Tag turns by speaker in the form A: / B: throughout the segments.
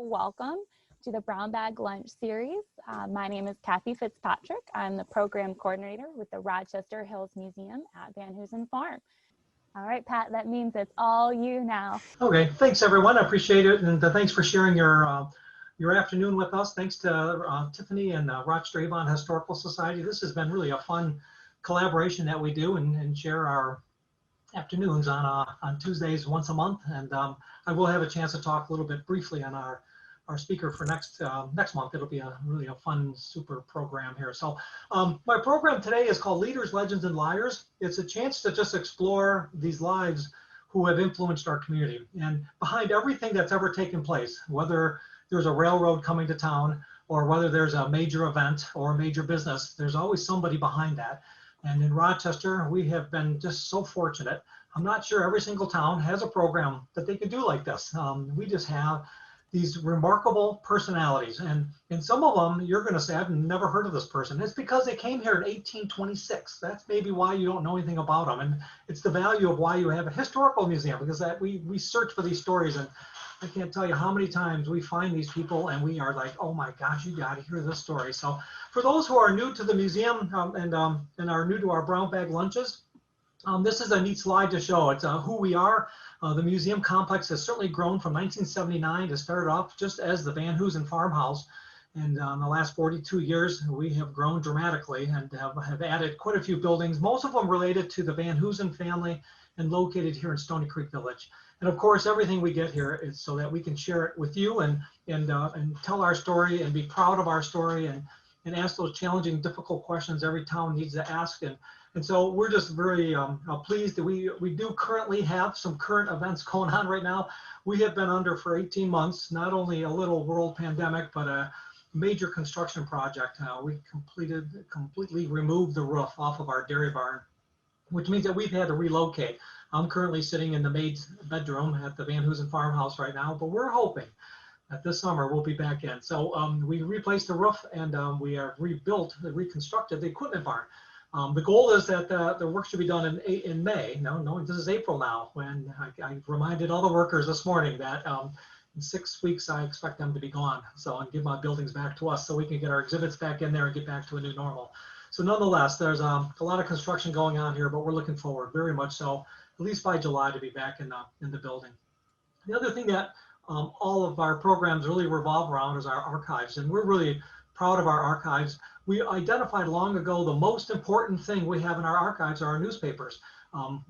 A: Welcome to the Brown Bag Lunch series. My name is Kathy Fitzpatrick. I'm the program coordinator with the Rochester Hills Museum at Van Hoosen Farm. All right, Pat, that means it's all you now.
B: Okay, thanks everyone. I appreciate it, and thanks for sharing your afternoon with us. Thanks to Tiffany and Rochester Avon Historical Society. This has been really a fun collaboration that we do and share our afternoons on Tuesdays once a month. And I will have a chance to talk a little bit briefly on our speaker for next month. It'll be really a fun, super program here. So my program today is called Leaders, Legends, and Liars. It's a chance to just explore these lives who have influenced our community. And behind everything that's ever taken place, whether there's a railroad coming to town or whether there's a major event or a major business, there's always somebody behind that. And in Rochester, we have been just so fortunate. I'm not sure every single town has a program that they could do like this. We just have these remarkable personalities. And some of them, you're going to say, I've never heard of this person. It's because they came here in 1826. That's maybe why you don't know anything about them. And it's the value of why you have a historical museum, because we search for these stories. And I can't tell you how many times we find these people and we are like, oh my gosh, you got to hear this story. So for those who are new to the museum and are new to our brown bag lunches, this is a neat slide to show. It's who we are. The museum complex has certainly grown from 1979 to start off just as the Van Hoosen farmhouse. And in the last 42 years, we have grown dramatically and have added quite a few buildings, most of them related to the Van Hoosen family and located here in Stony Creek Village. And of course, everything we get here is so that we can share it with you and tell our story and be proud of our story and ask those challenging, difficult questions every town needs to ask. And so we're just very pleased that we do currently have some current events going on right now. We have been under for 18 months, not only a little world pandemic, but a major construction project. We completely removed the roof off of our dairy barn, which means that we've had to relocate. I'm currently sitting in the maid's bedroom at the Van Hoosen farmhouse right now, but we're hoping that this summer we'll be back in. So we replaced the roof and we have reconstructed the equipment barn. The goal is that the work should be done in May. No, this is April now, when I reminded all the workers this morning that in 6 weeks I expect them to be gone. So and give my buildings back to us so we can get our exhibits back in there and get back to a new normal. So nonetheless, there's a lot of construction going on here, but we're looking forward very much so, at least by July, to be back in the building. The other thing that all of our programs really revolve around is our archives, and we're really proud of our archives. We identified long ago the most important thing we have in our archives are our newspapers.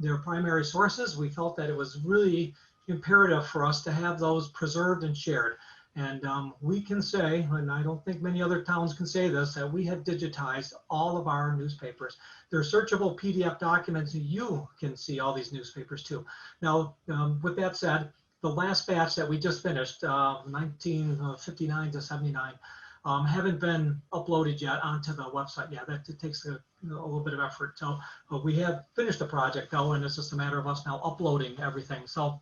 B: They're primary sources. We felt that it was really imperative for us to have those preserved and shared. And we can say, and I don't think many other towns can say this, that we have digitized all of our newspapers. They're searchable PDF documents. You can see all these newspapers too. Now, with that said, the last batch that we just finished, 1959 to 79, haven't been uploaded yet onto the website. Yeah, that it takes a little bit of effort. So we have finished the project though, and it's just a matter of us now uploading everything. So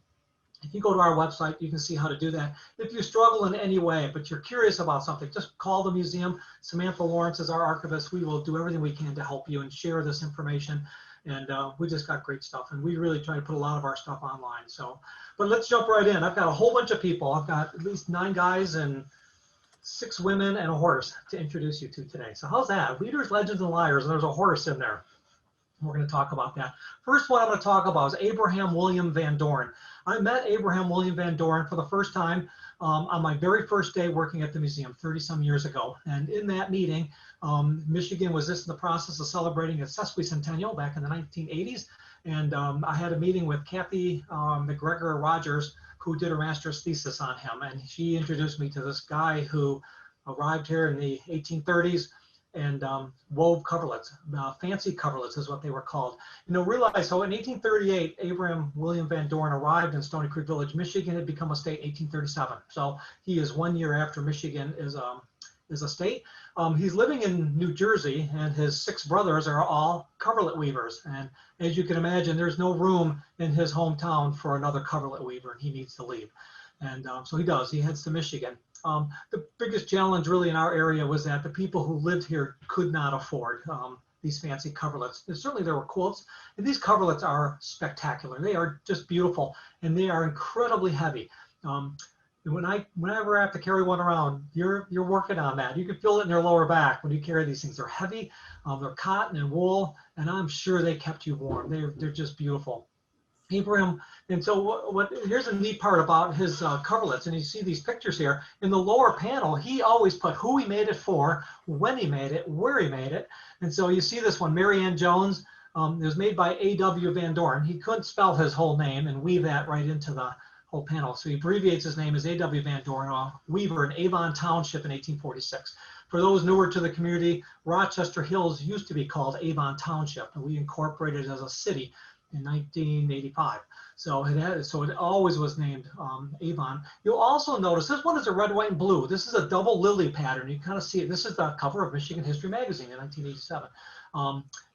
B: if you go to our website, you can see how to do that. If you struggle in any way, but you're curious about something, just call the museum. Samantha Lawrence is our archivist. We will do everything we can to help you and share this information. And we just got great stuff. And we really try to put a lot of our stuff online. So, but let's jump right in. I've got a whole bunch of people. I've got at least 9 guys and 6 women and a horse to introduce you to today. So how's that? Leaders, Legends, and Liars. And there's a horse in there. We're going to talk about that. First one I'm going to talk about is Abraham William Van Dorn. I met Abraham William Van Dorn for the first time on my very first day working at the museum 30-some years ago. And in that meeting, Michigan was just in the process of celebrating its sesquicentennial back in the 1980s. And I had a meeting with Kathy McGregor Rogers, who did a master's thesis on him. And she introduced me to this guy who arrived here in the 1830s and wove coverlets. Fancy coverlets is what they were called. Realize, so in 1838, Abraham William Van Dorn arrived in Stony Creek Village. Michigan had become a state in 1837. So he is 1 year after Michigan is a state. He's living in New Jersey, and his 6 brothers are all coverlet weavers. And as you can imagine, there's no room in his hometown for another coverlet weaver, and he needs to leave. And so he does. He heads to Michigan. The biggest challenge really in our area was that the people who lived here could not afford these fancy coverlets. And certainly there were quilts, and these coverlets are spectacular. They are just beautiful, and they are incredibly heavy. And whenever I have to carry one around, you're working on that. You can feel it in your lower back when you carry these things. They're heavy, they're cotton and wool, and I'm sure they kept you warm. They're just beautiful. Abraham, and so here's a neat part about his coverlets, and you see these pictures here. In the lower panel, he always put who he made it for, when he made it, where he made it. And so you see this one, Mary Ann Jones. It was made by A.W. Van Doren. He couldn't spell his whole name and weave that right into the whole panel. So he abbreviates his name as A.W. Van Doren, a weaver in Avon Township in 1846. For those newer to the community, Rochester Hills used to be called Avon Township, and we incorporated it as a city in 1985. So it always was named Avon. You'll also notice this one is a red, white, and blue. This is a double lily pattern. You kind of see it. This is the cover of Michigan History Magazine in 1987.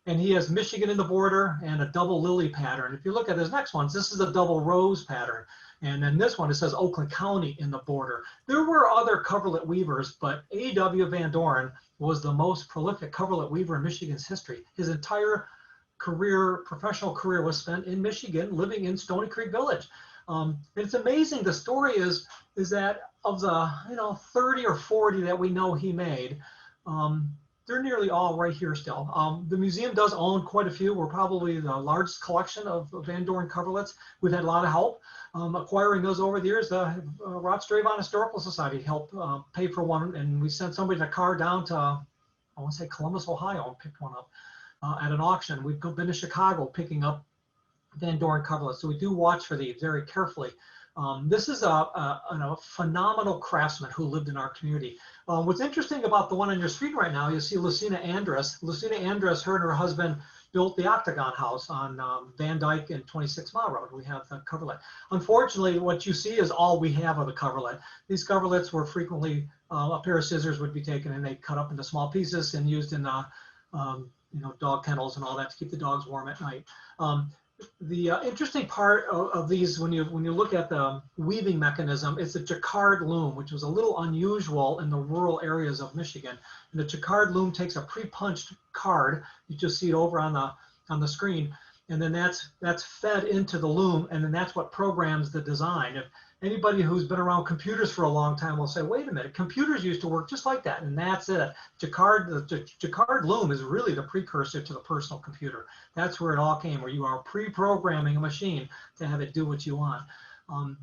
B: And he has Michigan in the border and a double lily pattern. If you look at his next ones, this is a double rose pattern. And then this one, it says Oakland County in the border. There were other coverlet weavers, but A.W. Van Doren was the most prolific coverlet weaver in Michigan's history. His entire professional career was spent in Michigan, living in Stony Creek Village. It's amazing. The story is that of the 30 or 40 that we know he made, they're nearly all right here still. The museum does own quite a few. We're probably the largest collection of Van Doren coverlets. We've had a lot of help acquiring those over the years. The Rochester Avon Historical Society helped pay for one, and we sent somebody in a car down to, I want to say Columbus, Ohio, and picked one up at an auction. We've been to Chicago picking up Van Doren coverlets, so we do watch for these very carefully. This is a phenomenal craftsman who lived in our community. What's interesting about the one on your screen right now, you see Lucina Andrus. Lucina Andrus, her and her husband built the Octagon House on Van Dyke and 26 Mile Road. We have the coverlet. Unfortunately, what you see is all we have of the coverlet. These coverlets were frequently, a pair of scissors would be taken and they cut up into small pieces and used in dog kennels and all that to keep the dogs warm at night. The interesting part of these, when you look at the weaving mechanism, is the jacquard loom, which was a little unusual in the rural areas of Michigan. And the jacquard loom takes a pre-punched card. You just see it over on the screen, and then that's fed into the loom, and then that's what programs the design. If anybody who's been around computers for a long time will say, wait a minute, computers used to work just like that, and that's it. The jacquard loom is really the precursor to the personal computer. That's where it all came, where you are pre-programming a machine to have it do what you want.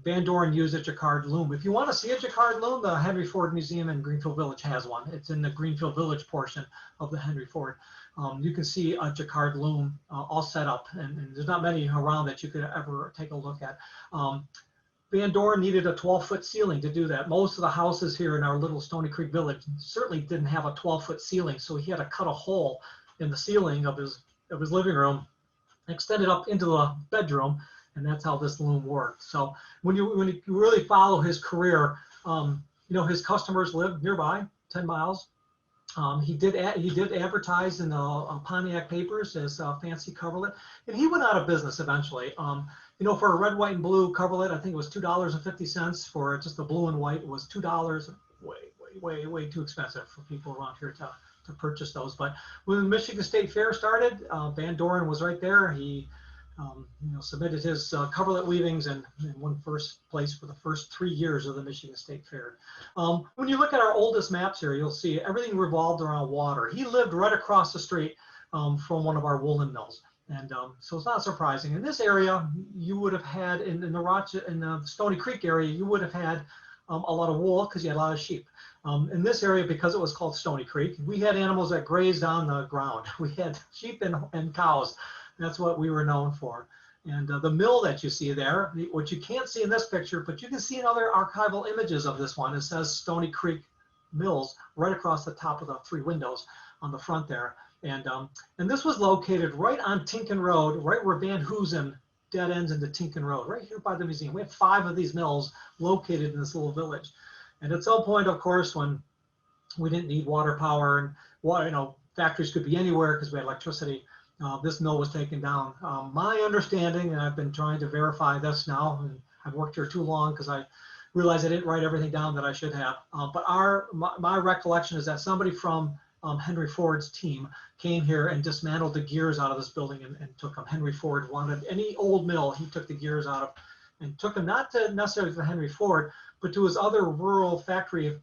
B: Van Doren used a jacquard loom. If you want to see a jacquard loom, the Henry Ford Museum in Greenfield Village has one. It's in the Greenfield Village portion of the Henry Ford. You can see a jacquard loom all set up, and there's not many around that you could ever take a look at. Van Doren needed a 12-foot ceiling to do that. Most of the houses here in our little Stony Creek Village certainly didn't have a 12-foot ceiling, so he had to cut a hole in the ceiling of his living room, extend it up into the bedroom, and that's how this loom worked. So when you really follow his career, his customers lived nearby, 10 miles. He did advertise in the Pontiac papers as a fancy coverlet, and he went out of business eventually. For a red, white, and blue coverlet, I think it was $2.50. For just the blue and white, it was $2. Way too expensive for people around here to purchase those. But when the Michigan State Fair started, Van Doren was right there. He submitted his coverlet weavings and won first place for the first 3 years of the Michigan State Fair. When you look at our oldest maps here, you'll see everything revolved around water. He lived right across the street from one of our woolen mills. And so it's not surprising. In this area, you would have had, in the Stony Creek area, you would have had a lot of wool because you had a lot of sheep. In this area, because it was called Stony Creek, we had animals that grazed on the ground. We had sheep and cows. That's what we were known for. And the mill that you see there, which you can't see in this picture, but you can see in other archival images of this one, it says Stony Creek Mills right across the top of the 3 windows on the front there. And this was located right on Tinkin Road, right where Van Hoosen dead ends into Tinkin Road, right here by the museum. We have 5 of these mills located in this little village. And at some point, of course, when we didn't need water power and water, factories could be anywhere because we had electricity, this mill was taken down. My understanding, and I've been trying to verify this now, and I've worked here too long because I realized I didn't write everything down that I should have. But my recollection is that somebody from Henry Ford's team came here and dismantled the gears out of this building and took them. Henry Ford wanted any old mill, he took the gears out of and took him not to necessarily to Henry Ford, but to his other rural factory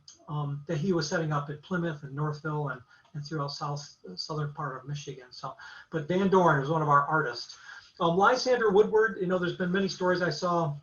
B: that he was setting up at Plymouth and Northville and throughout southern part of Michigan. So, but Van Dorn was one of our artists. Lysander Woodward, you know, there's been many stories I saw.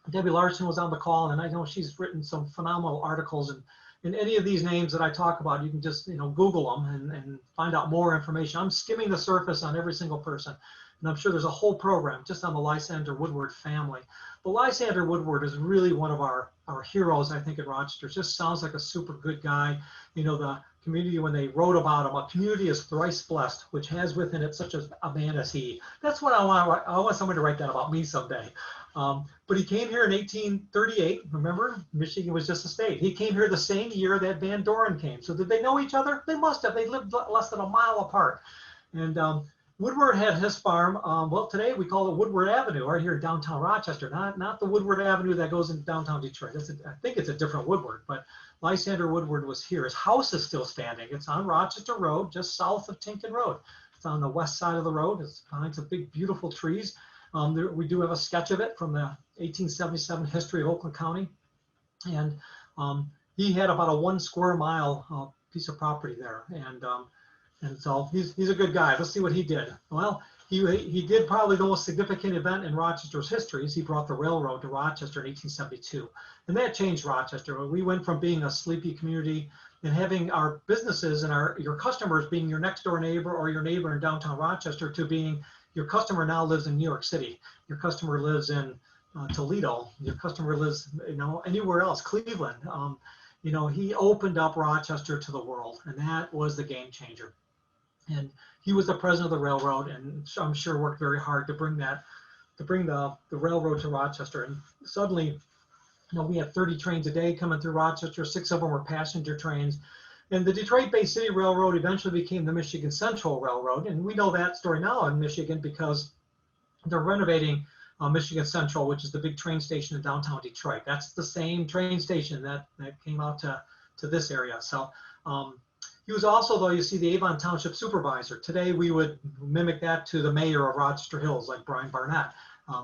B: Debbie Larson was on the call, and I know she's written some phenomenal articles. And in any of these names that I talk about, you can just, you know, Google them and find out more information. I'm skimming the surface on every single person. And I'm sure there's a whole program just on the Lysander Woodward family. But Lysander Woodward is really one of our heroes, I think, in Rochester. Just sounds like a super good guy. You know, the community, when they wrote about him, a community is thrice blessed, which has within it such a man as he. That's what I want someone to write that about me someday. But he came here in 1838. Remember, Michigan was just a state. He came here the same year that Van Dorn came. So did they know each other? They must have. They lived less than a mile apart. And Woodward had his farm. Well, today we call it Woodward Avenue, right here in downtown Rochester. Not the Woodward Avenue that goes in downtown Detroit. I think it's a different Woodward, but Lysander Woodward was here. His house is still standing. It's on Rochester Road, just south of Tinkin Road. It's on the west side of the road. It's behind some big, beautiful trees. We do have a sketch of it from the 1877 history of Oakland County. And he had about a 1 square mile piece of property there. And so he's a good guy. Let's see what he did. Well, he did probably the most significant event in Rochester's history is he brought the railroad to Rochester in 1872. And that changed Rochester. We went from being a sleepy community and having our businesses and your customers being your next door neighbor or your neighbor in downtown Rochester to being your customer now lives in New York City. Your customer lives in Toledo. Your customer lives, you know, anywhere else, Cleveland. You know, he opened up Rochester to the world, and that was the game changer. And he was the president of the railroad, and I'm sure worked very hard to bring the railroad to Rochester. And suddenly, you know, we had 30 trains a day coming through Rochester. 6 of them were passenger trains. And the Detroit Bay City Railroad eventually became the Michigan Central Railroad. And we know that story now in Michigan because they're renovating Michigan Central, which is the big train station in downtown Detroit. That's the same train station that came out to this area. So he was also, though, you see, the Avon Township Supervisor. Today, we would mimic that to the mayor of Rochester Hills, like Brian Barnett.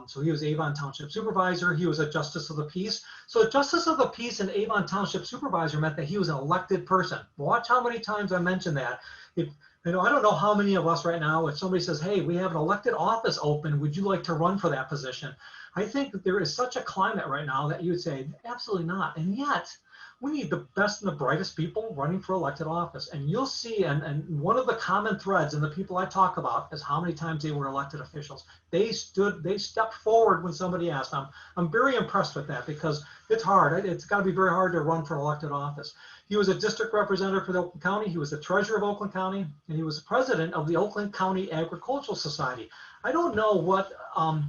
B: So he was Avon Township Supervisor. He was a Justice of the Peace. So Justice of the Peace and Avon Township Supervisor meant that he was an elected person. Watch how many times I mention that. You know, I don't know how many of us right now, if somebody says, hey, we have an elected office open, would you like to run for that position? I think that there is such a climate right now that you would say, absolutely not. And yet, we need the best and the brightest people running for elected office. And you'll see, and one of the common threads in the people I talk about is how many times they were elected officials. They stepped forward when somebody asked them. I'm very impressed with that because it's hard. It's got to be very hard to run for elected office. He was a district representative for the Oakland County. He was the treasurer of Oakland County, and he was the president of the Oakland County Agricultural Society. I don't know what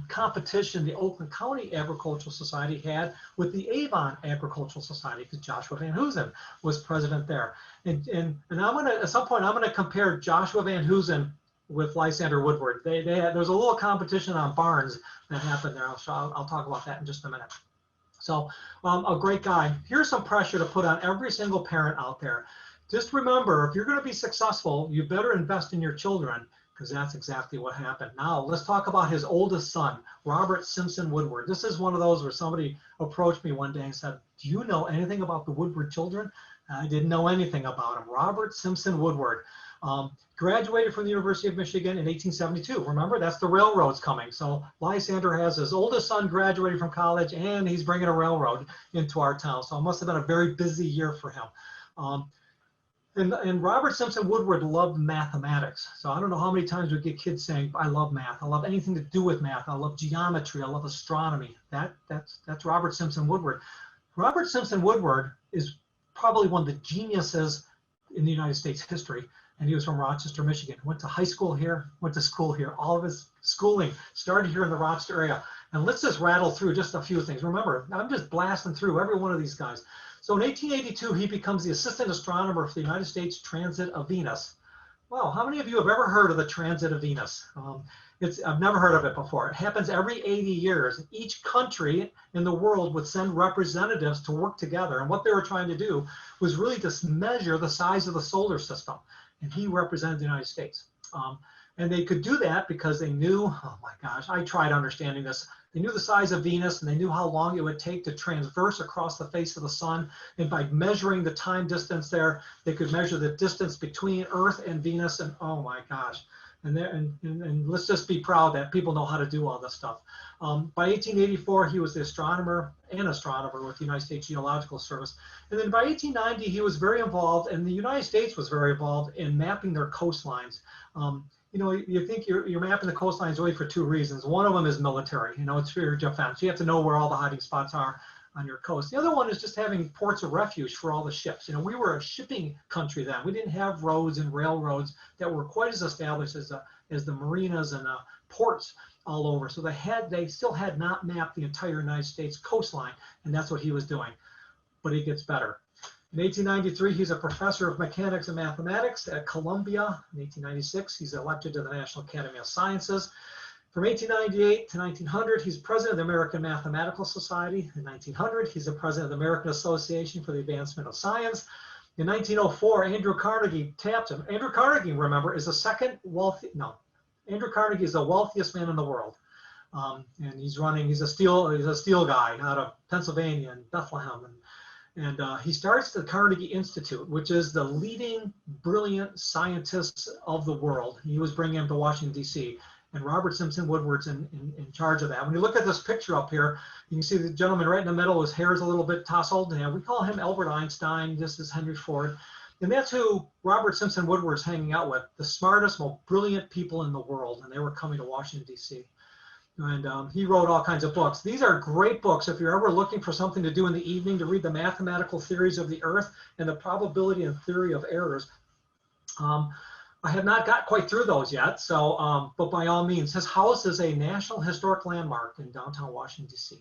B: competition the Oakland County Agricultural Society had with the Avon Agricultural Society, because Joshua Van Hoosen was president there. And I'm gonna, at some point, I'm gonna compare Joshua Van Hoosen with Lysander Woodward. There's a little competition on barns that happened there. I'll talk about that in just a minute. So a great guy. Here's some pressure to put on every single parent out there. Just remember, if you're going to be successful, you better invest in your children, because that's exactly what happened. Now, let's talk about his oldest son, Robert Simpson Woodward. This is one of those where somebody approached me one day and said, do you know anything about the Woodward children? I didn't know anything about him. Robert Simpson Woodward. Graduated from the University of Michigan in 1872. Remember, that's the railroads coming. So Lysander has his oldest son graduated from college, and he's bringing a railroad into our town. So it must have been a very busy year for him. And Robert Simpson Woodward loved mathematics. So I don't know how many times we get kids saying, I love math. I love anything to do with math. I love geometry. I love astronomy. That's Robert Simpson Woodward. Robert Simpson Woodward is probably one of the geniuses in the United States history. And he was from Rochester, Michigan. Went to high school here, went to school here. All of his schooling started here in the Rochester area. And let's just rattle through just a few things. Remember, I'm just blasting through every one of these guys. So in 1882, he becomes the assistant astronomer for the United States Transit of Venus. Well, how many of you have ever heard of the Transit of Venus? I've never heard of it before. It happens every 80 years. Each country in the world would send representatives to work together. And what they were trying to do was really just measure the size of the solar system. And he represented the United States. And they could do that because they knew, oh my gosh, I tried understanding this. They knew the size of Venus, and they knew how long it would take to transverse across the face of the sun. And by measuring the time distance there, they could measure the distance between Earth and Venus. And oh my gosh. And let's just be proud that people know how to do all this stuff. By 1884, he was the astronomer with the United States Geological Service. And then by 1890, he was very involved, and the United States was very involved in mapping their coastlines. You think you're mapping the coastlines really for two reasons. One of them is military, it's for your defense. You have to know where all the hiding spots are on your coast. The other one is just having ports of refuge for all the ships. We were a shipping country then. We didn't have roads and railroads that were quite as established as the marinas and ports all over. So they still had not mapped the entire United States coastline, and that's what he was doing. But it gets better. In 1893, he's a professor of mechanics and mathematics at Columbia. In 1896, he's elected to the National Academy of Sciences. From 1898 to 1900, he's president of the American Mathematical Society. In 1900, he's the president of the American Association for the Advancement of Science. In 1904, Andrew Carnegie tapped him. Andrew Carnegie, remember, is Andrew Carnegie is the wealthiest man in the world. And he's a steel guy out of Pennsylvania and Bethlehem. And he starts the Carnegie Institute, which is the leading brilliant scientists of the world. He was bringing them to Washington, D.C. And Robert Simpson Woodward's in charge of that. When you look at this picture up here, you can see the gentleman right in the middle, his hair is a little bit tousled. And we call him Albert Einstein. This is Henry Ford. And that's who Robert Simpson Woodward's hanging out with, the smartest, most brilliant people in the world. And they were coming to Washington, D.C. And he wrote all kinds of books. These are great books if you're ever looking for something to do in the evening, to read the mathematical theories of the Earth and the probability and theory of errors. I have not got quite through those yet, but by all means, his house is a National Historic Landmark in downtown Washington, D.C.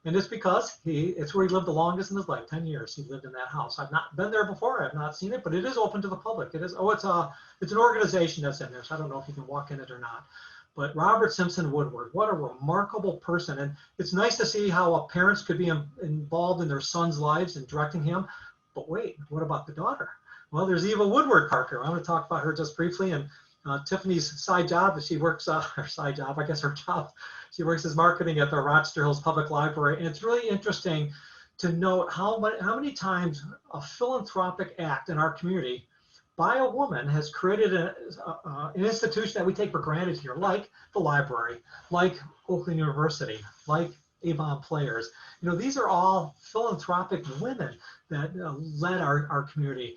B: And it's because it's where he lived the longest in his life, 10 years he lived in that house. I've not been there before, I've not seen it, but it is open to the public. It's an organization that's in there, so I don't know if you can walk in it or not. But Robert Simpson Woodward, what a remarkable person. And it's nice to see how parents could be involved in their sons' lives and directing him. But wait, what about the daughter? Well, there's Eva Woodward Parker. I'm going to talk about her just briefly. And Tiffany's side job, she works, her job, she works as marketing at the Rochester Hills Public Library. And it's really interesting to note how many times a philanthropic act in our community by a woman has created an institution that we take for granted here, like the library, like Oakland University, like Avon Players. These are all philanthropic women that led our community.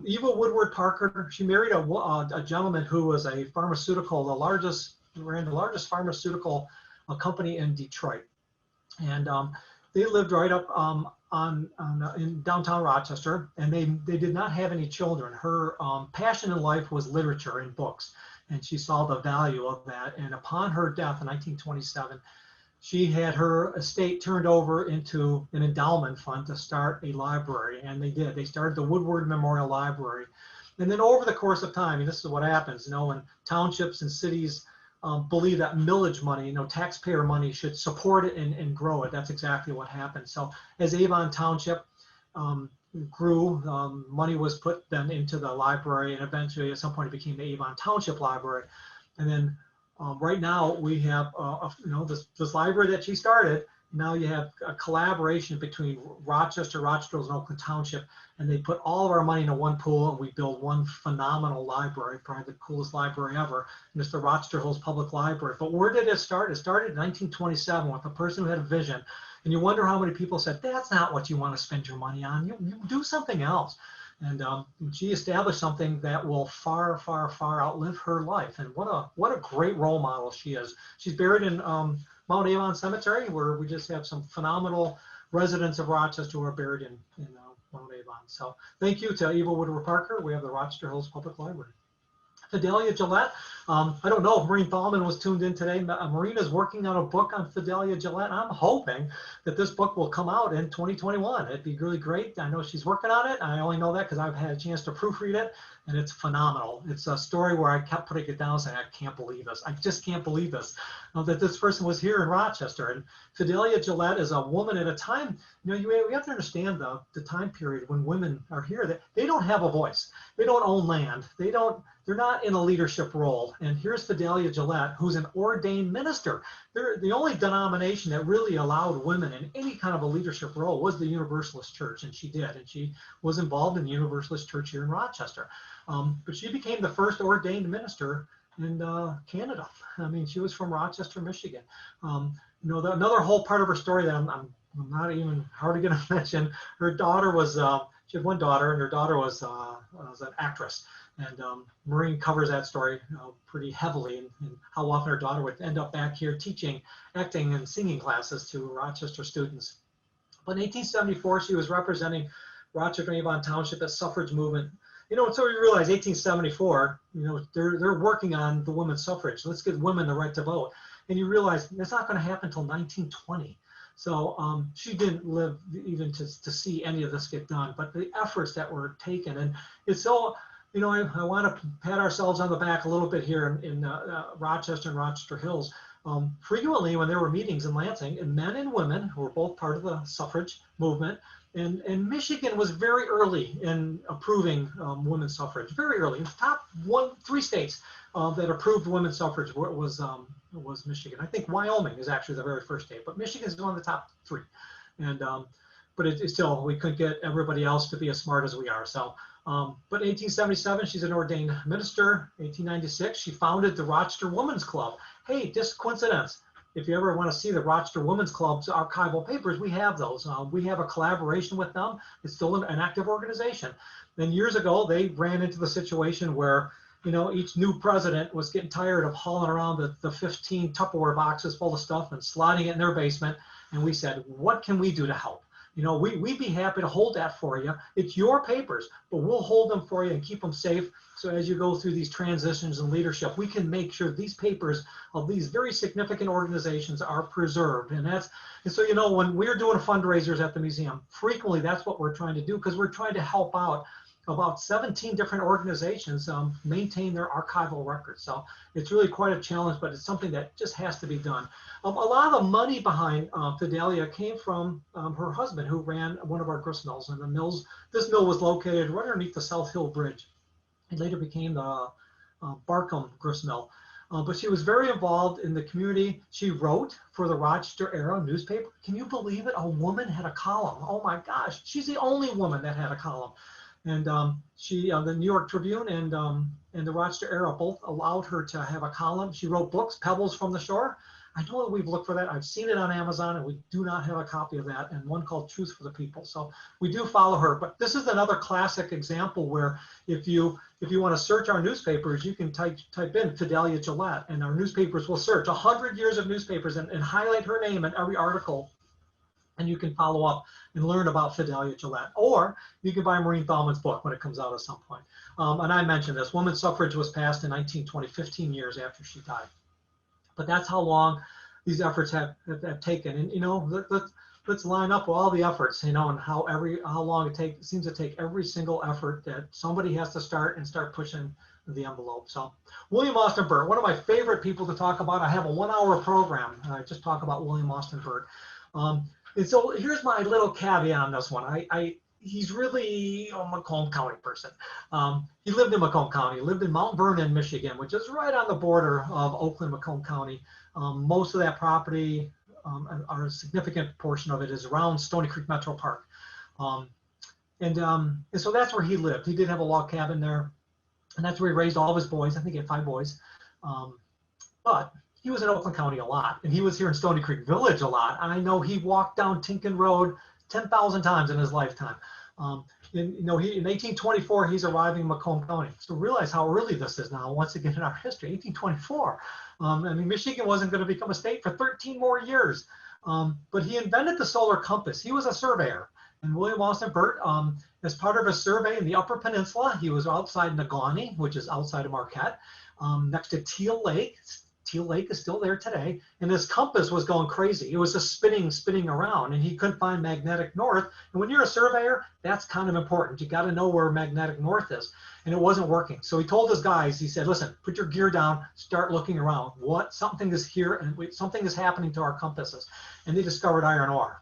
B: Eva Woodward Parker, she married a gentleman who was a pharmaceutical, ran the largest pharmaceutical company in Detroit. And they lived right up in downtown Rochester, and they did not have any children. Her passion in life was literature and books, and she saw the value of that. And upon her death in 1927, she had her estate turned over into an endowment fund to start a library, and they did. They started the Woodward Memorial Library. And then over the course of time, and this is what happens, when townships and cities believe that millage money, taxpayer money should support it and grow it. That's exactly what happened. So as Avon Township grew, money was put then into the library, and eventually at some point it became the Avon Township Library. And then right now we have, this library that she started. Now you have a collaboration between Rochester Hills, and Oakland Township, and they put all of our money into one pool, and we build one phenomenal library, probably the coolest library ever, and it's the Rochester Hills Public Library. But where did it start? It started in 1927 with a person who had a vision, and you wonder how many people said, that's not what you want to spend your money on. You do something else. And she established something that will far, far, far outlive her life. And what a great role model she is. She's buried in Mount Avon Cemetery, where we just have some phenomenal residents of Rochester who are buried in Mount Avon. So thank you to Eva Woodward Parker. We have the Rochester Hills Public Library. Fidelia Gillette. I don't know if Maureen Thalman was tuned in today. Maureen is working on a book on Fidelia Gillette. I'm hoping that this book will come out in 2021. It'd be really great. I know she's working on it. I only know that because I've had a chance to proofread it, and it's phenomenal. It's a story where I kept putting it down saying, I can't believe this. I just can't believe this, that this person was here in Rochester. And Fidelia Gillette is a woman at a time, we have to understand the time period when women are here, that they don't have a voice. They don't own land. They don't they're not in a leadership role. And here's Fidelia Gillette, who's an ordained minister. They're the only denomination that really allowed women in any kind of a leadership role was the Universalist Church, and she did. And she was involved in the Universalist Church here in Rochester. But she became the first ordained minister in Canada. I mean, she was from Rochester, Michigan. Another whole part of her story that I'm not even hardly going to mention. Her daughter was, she had one daughter, and her daughter was an actress. And Maureen covers that story pretty heavily, and how often her daughter would end up back here teaching acting and singing classes to Rochester students. But in 1874, she was representing Rochester Avon Township at suffrage movement. So you realize 1874, they're working on the women's suffrage. Let's give women the right to vote. And you realize that's not going to happen until 1920. So she didn't live even to see any of this get done. But the efforts that were taken, and it's so, I want to pat ourselves on the back a little bit here in Rochester and Rochester Hills. Frequently, when there were meetings in Lansing, and men and women who were both part of the suffrage movement, and Michigan was very early in approving women's suffrage, very early. The top 3 states that approved women's suffrage was Michigan. I think Wyoming is actually the very first state, but Michigan is one of the top 3. And but it's still, we couldn't get everybody else to be as smart as we are. So, but in 1877, she's an ordained minister. 1896, she founded the Rochester Women's Club. Hey, just coincidence. If you ever want to see the Rochester Women's Club's archival papers, we have those. We have a collaboration with them. It's still an active organization. Then years ago, they ran into the situation where, each new president was getting tired of hauling around the 15 Tupperware boxes full of stuff and sliding it in their basement. And we said, what can we do to help? We'd be happy to hold that for you. It's your papers, but we'll hold them for you and keep them safe. So as you go through these transitions in leadership, we can make sure these papers of these very significant organizations are preserved. And so, when we're doing fundraisers at the museum, frequently that's what we're trying to do, because we're trying to help out about 17 different organizations maintain their archival records. So it's really quite a challenge, but it's something that just has to be done. A lot of the money behind Fidelia came from her husband, who ran one of our grist mills. And this mill was located right underneath the South Hill Bridge. It later became the Barkham grist mill. But she was very involved in the community. She wrote for the Rochester Era newspaper. Can you believe it? A woman had a column. Oh my gosh, she's the only woman that had a column. And the New York Tribune and the Rochester Era both allowed her to have a column. She wrote books, Pebbles from the Shore. I know that we've looked for that. I've seen it on Amazon, and we do not have a copy of that, and one called Truth for the People. So we do follow her. But this is another classic example where if you want to search our newspapers, you can type in Fidelia Gillette, and our newspapers will search 100 years of newspapers and highlight her name in every article. And you can follow up and learn about Fidelia Gillette. Or you can buy Maureen Thalman's book when it comes out at some point. And I mentioned this, women's suffrage was passed in 1920, 15 years after she died. But that's how long these efforts have taken. And, let's line up all the efforts, and how long it seems to take every single effort that somebody has to start pushing the envelope. So William Austin Burt, one of my favorite people to talk about. I have a 1-hour program. I just talk about William Austin Burt. And so here's my little caveat on this one. He's really a Macomb County person. He lived in Macomb County, lived in Mount Vernon, Michigan, which is right on the border of Oakland, Macomb County. Most of that property, or a significant portion of it, is around Stony Creek Metro Park. And so that's where he lived. He did have a log cabin there, and that's where he raised all of his boys. I think he had 5 boys. But he was in Oakland County a lot, and he was here in Stony Creek Village a lot. And I know he walked down Tinkin Road 10,000 times in his lifetime. In 1824, he's arriving in Macomb County. So realize how early this is now, once again in our history, 1824. Michigan wasn't going to become a state for 13 more years. But he invented the solar compass. He was a surveyor. And William Austin Burt, as part of a survey in the Upper Peninsula, he was outside Negaunee, which is outside of Marquette, next to Teal Lake. Teal Lake is still there today, and his compass was going crazy. It was just spinning around, and he couldn't find magnetic north. And when you're a surveyor, that's kind of important. You got to know where magnetic north is, and it wasn't working. So he told his guys, he said, listen, put your gear down, start looking around. Something is here, and something is happening to our compasses. And they discovered iron ore.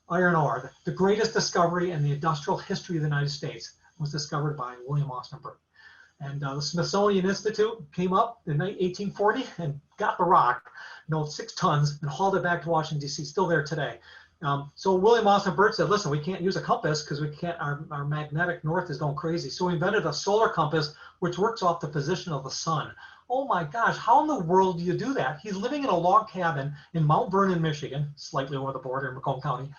B: Iron ore, the greatest discovery in the industrial history of the United States, was discovered by William Austin Burt. And the Smithsonian Institute came up in 1840 and got the rock, 6 tons, and hauled it back to Washington, D.C., still there today. So William Austin Burt said, listen, we can't use a compass because we can't, our magnetic north is going crazy. So he invented a solar compass, which works off the position of the sun. Oh my gosh, how in the world do you do that? He's living in a log cabin in Mount Vernon, Michigan, slightly over the border in Macomb County.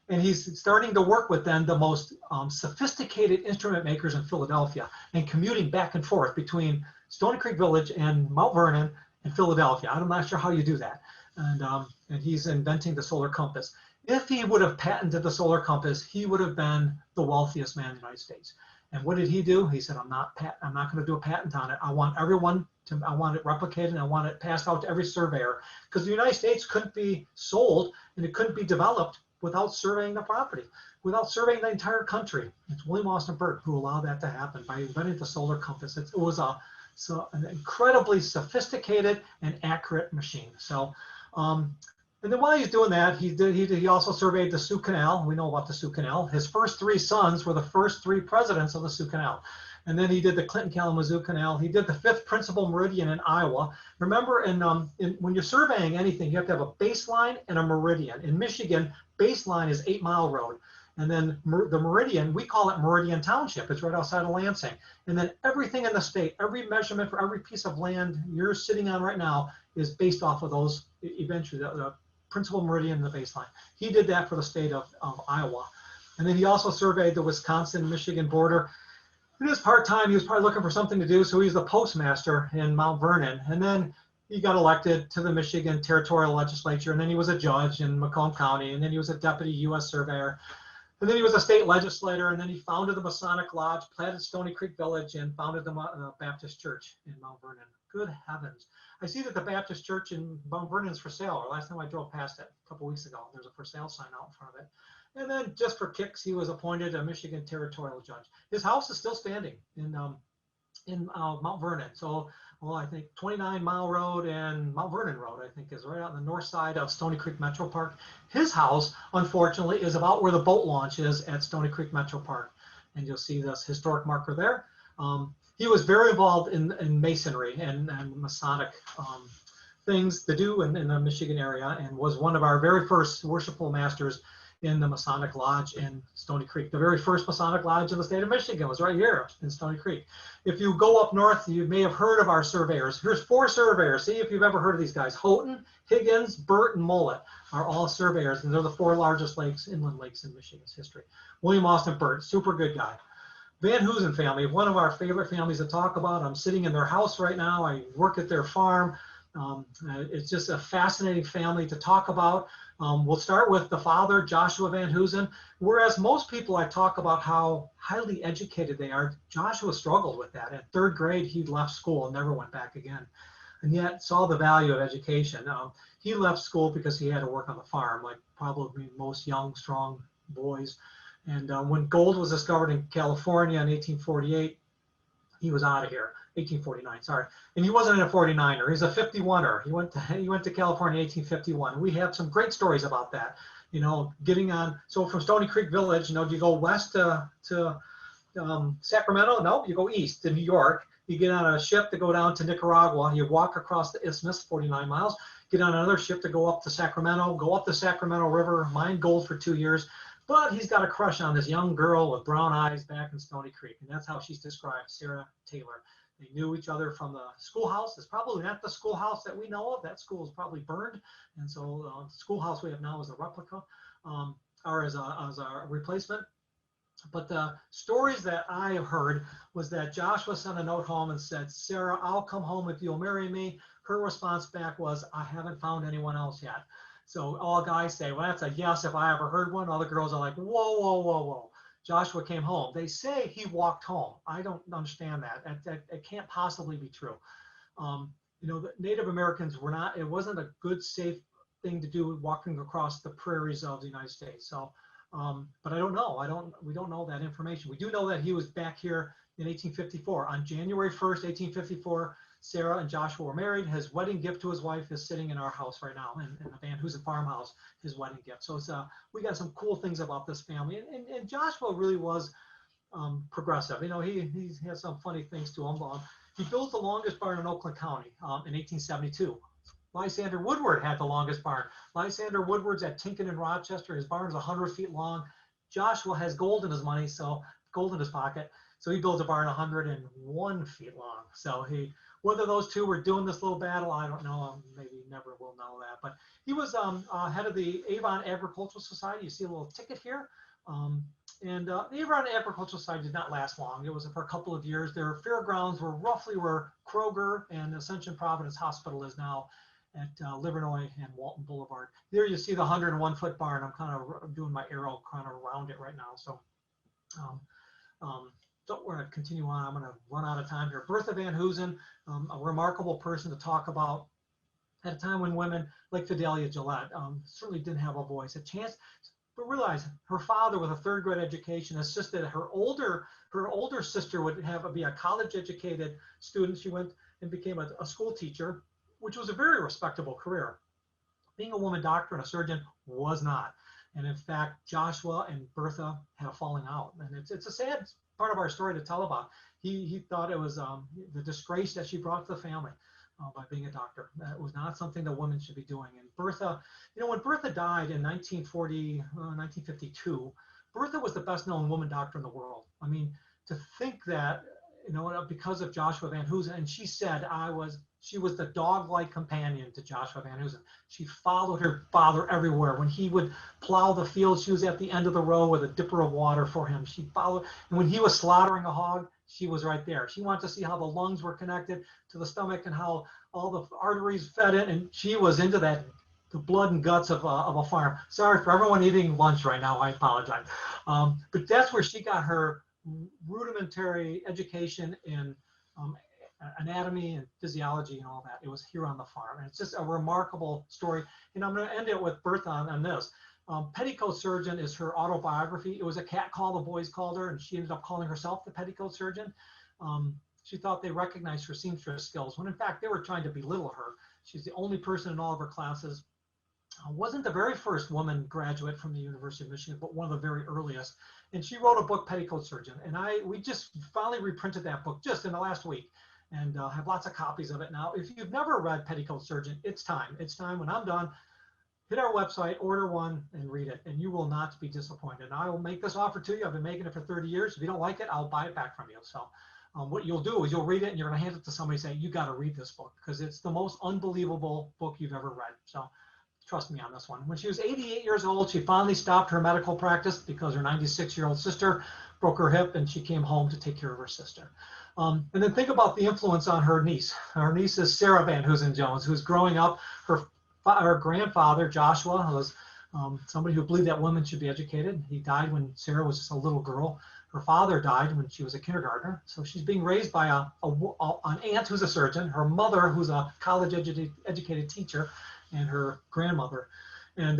B: And he's starting to work with then the most sophisticated instrument makers in Philadelphia and commuting back and forth between Stony Creek Village and Mount Vernon and Philadelphia. I'm not sure how you do that. And he's inventing the solar compass. If he would have patented the solar compass, he would have been the wealthiest man in the United States. And what did he do? He said, I'm not going to do a patent on it. I want it replicated, and I want it passed out to every surveyor, because the United States couldn't be sold and it couldn't be developed without surveying the property, without surveying the entire country. It's William Austin Burt who allowed that to happen by inventing the solar compass. It was an incredibly sophisticated and accurate machine. So, and then while he's doing that, he also surveyed the Sioux Canal. We know about the Sioux Canal. His first 3 sons were the first 3 presidents of the Sioux Canal. And then he did the Clinton-Kalamazoo Canal. He did the 5th principal meridian in Iowa. Remember, when you're surveying anything, you have to have a baseline and a meridian. In Michigan, baseline is 8 Mile Road. And then the meridian, we call it Meridian Township. It's right outside of Lansing. And then everything in the state, every measurement for every piece of land you're sitting on right now is based off of those, eventually, the principal meridian and the baseline. He did that for the state of Iowa. And then he also surveyed the Wisconsin-Michigan border. In his part-time, he was probably looking for something to do, so he's the postmaster in Mount Vernon. And then he got elected to the Michigan Territorial Legislature, and then he was a judge in Macomb County, and then he was a deputy U.S. surveyor. And then he was a state legislator, and then he founded the Masonic Lodge, planted Stony Creek Village, and founded the Baptist Church in Mount Vernon. Good heavens. I see that the Baptist Church in Mount Vernon is for sale. Last time I drove past it a couple weeks ago, there's a for sale sign out in front of it. And then just for kicks, he was appointed a Michigan territorial judge. His house is still standing in Mount Vernon. So, well, I think 29 Mile Road and Mount Vernon Road, I think, is right out on the north side of Stony Creek Metro Park. His house, unfortunately, is about where the boat launch is at Stony Creek Metro Park. And you'll see this historic marker there. He was very involved in masonry and Masonic things to do in the Michigan area, and was one of our very first worshipful masters in the Masonic Lodge in Stony Creek. The very first Masonic Lodge in the state of Michigan was right here in Stony Creek. If you go up north, you may have heard of our surveyors. Here's 4 surveyors. See if you've ever heard of these guys. Houghton, Higgins, Burt, and Mullet are all surveyors, and they're the 4 largest lakes, inland lakes in Michigan's history. William Austin Burt, super good guy. Van Hoosen family, one of our favorite families to talk about. I'm sitting in their house right now. I work at their farm. It's just a fascinating family to talk about. We'll start with the father, Joshua Van Hoosen. Whereas most people, I talk about how highly educated they are, Joshua struggled with that. At 3rd grade, he left school and never went back again, and yet saw the value of education. He left school because he had to work on the farm, like probably most young, strong boys. And when gold was discovered in California in 1848, he was out of here. 1849, sorry. And he wasn't a 49er. He's a 51er. He went to California in 1851. We have some great stories about that. You know, getting on. So from Stony Creek Village, you know, do you go west to Sacramento? No, you go east to New York. You get on a ship to go down to Nicaragua. You walk across the isthmus, 49 miles. Get on another ship to go up to Sacramento. Go up the Sacramento River. Mine gold for 2 years. But he's got a crush on this young girl with brown eyes back in Stony Creek. And that's how she's described, Sarah Taylor. They knew each other from the schoolhouse. It's probably not the schoolhouse that we know of. That school is probably burned. And so the schoolhouse we have now is a replica or as a replacement. But the stories that I have heard was that Joshua sent a note home and said, Sarah, I'll come home if you'll marry me. Her response back was, I haven't found anyone else yet. So all guys say, well, that's a yes if I ever heard one. All the girls are like, whoa, whoa, whoa, whoa. Joshua came home. They say he walked home. I don't understand that. It can't possibly be true. You know, the Native Americans were not, it wasn't a good, safe thing to do walking across the prairies of the United States. So, but I don't know. We don't know that information. We do know that he was back here in 1854. On January 1st, 1854, Sarah and Joshua were married. His wedding gift to his wife is sitting in our house right now, in the Van Hoosen farmhouse, his wedding gift. So it's, we got some cool things about this family. And Joshua really was progressive. You know, he has some funny things to him. He built the longest barn in Oakland County in 1872. Lysander Woodward had the longest barn. Lysander Woodward's at Tinkin in Rochester. His barn is 100 feet long. Joshua has gold in his money, so gold in his pocket. So he builds a barn 101 feet long. So whether those two were doing this little battle, I don't know. Maybe never will know that. But he was head of the Avon Agricultural Society. You see a little ticket here. The Avon Agricultural Society did not last long. It was for a couple of years. Their fairgrounds were roughly where Kroger and Ascension Providence Hospital is now at Livernois and Walton Boulevard. There you see the 101-foot barn. I'm kind of doing my arrow kind of around it right now. So don't worry, I'll continue on. I'm going to run out of time here. Bertha Van Hoosen, a remarkable person to talk about at a time when women like Fidelia Gillette certainly didn't have a voice, a chance. But realize her father, with a third grade education, insisted her older sister would be a college educated student. She went and became a school teacher, which was a very respectable career. Being a woman doctor and a surgeon was not. And in fact, Joshua and Bertha had a falling out. And it's a sad part of our story to tell about. He thought it was the disgrace that she brought to the family by being a doctor. That was not something that women should be doing. And Bertha, you know, when Bertha died in 1952, Bertha was the best known woman doctor in the world. I mean, to think that, you know, because of Joshua Van Hoosen, and she said she was the dog-like companion to Joshua Van Hoosen. She followed her father everywhere. When he would plow the field, she was at the end of the row with a dipper of water for him. She followed, and when he was slaughtering a hog, she was right there. She wanted to see how the lungs were connected to the stomach and how all the arteries fed in, and she was into that, the blood and guts of a farm. Sorry for everyone eating lunch right now, I apologize. But that's where she got her rudimentary education in anatomy and physiology and all that. It was here on the farm. And it's just a remarkable story. And I'm going to end it with Bertha on this. Petticoat Surgeon is her autobiography. It was a cat call, the boys called her, and she ended up calling herself the Petticoat Surgeon. She thought they recognized her seamstress skills, when in fact they were trying to belittle her. She's the only person in all of her classes. Wasn't the very first woman graduate from the University of Michigan, but one of the very earliest. And she wrote a book, Petticoat Surgeon. And we just finally reprinted that book just in the last week, and have lots of copies of it now. If you've never read Petticoat Surgeon, it's time. It's time. When I'm done, hit our website, order one, and read it, and you will not be disappointed. And I will make this offer to you. I've been making it for 30 years. If you don't like it, I'll buy it back from you. So what you'll do is you'll read it, and you're going to hand it to somebody and say, you got to read this book, because it's the most unbelievable book you've ever read. So trust me on this one. When she was 88 years old, she finally stopped her medical practice because her 96-year-old sister broke her hip, and she came home to take care of her sister. And then think about the influence on her niece. Her niece is Sarah Van Hoosen Jones, who's growing up. Her grandfather, Joshua, was somebody who believed that women should be educated. He died when Sarah was just a little girl. Her father died when she was a kindergartner. So she's being raised by an aunt who's a surgeon, her mother who's a college educated teacher, and her grandmother. And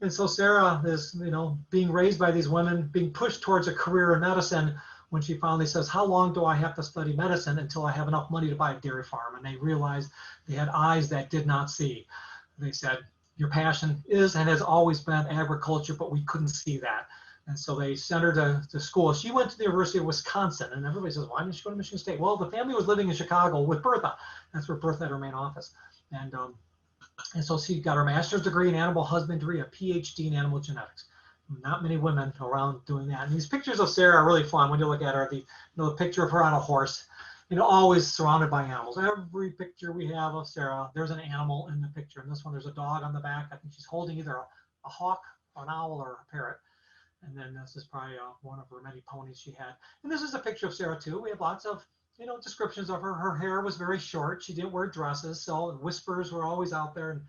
B: so Sarah is, you know, being raised by these women, being pushed towards a career in medicine, when she finally says, how long do I have to study medicine until I have enough money to buy a dairy farm? And they realized they had eyes that did not see. They said, your passion is and has always been agriculture, but we couldn't see that. And so they sent her to school. She went to the University of Wisconsin, and everybody says, why didn't she go to Michigan State? Well, the family was living in Chicago with Bertha. That's where Bertha had her main office. And so she got her master's degree in animal husbandry, a PhD in animal genetics. Not many women around doing that. And these pictures of Sarah are really fun when you look at her. The picture of her on a horse, always surrounded by animals. Every picture we have of Sarah, there's an animal in the picture. In this one, there's a dog on the back. I think she's holding either a hawk, an owl, or a parrot. And then this is probably one of her many ponies she had. And this is a picture of Sarah too. We have lots of descriptions of her. Her hair was very short. She didn't wear dresses, so whispers were always out there. And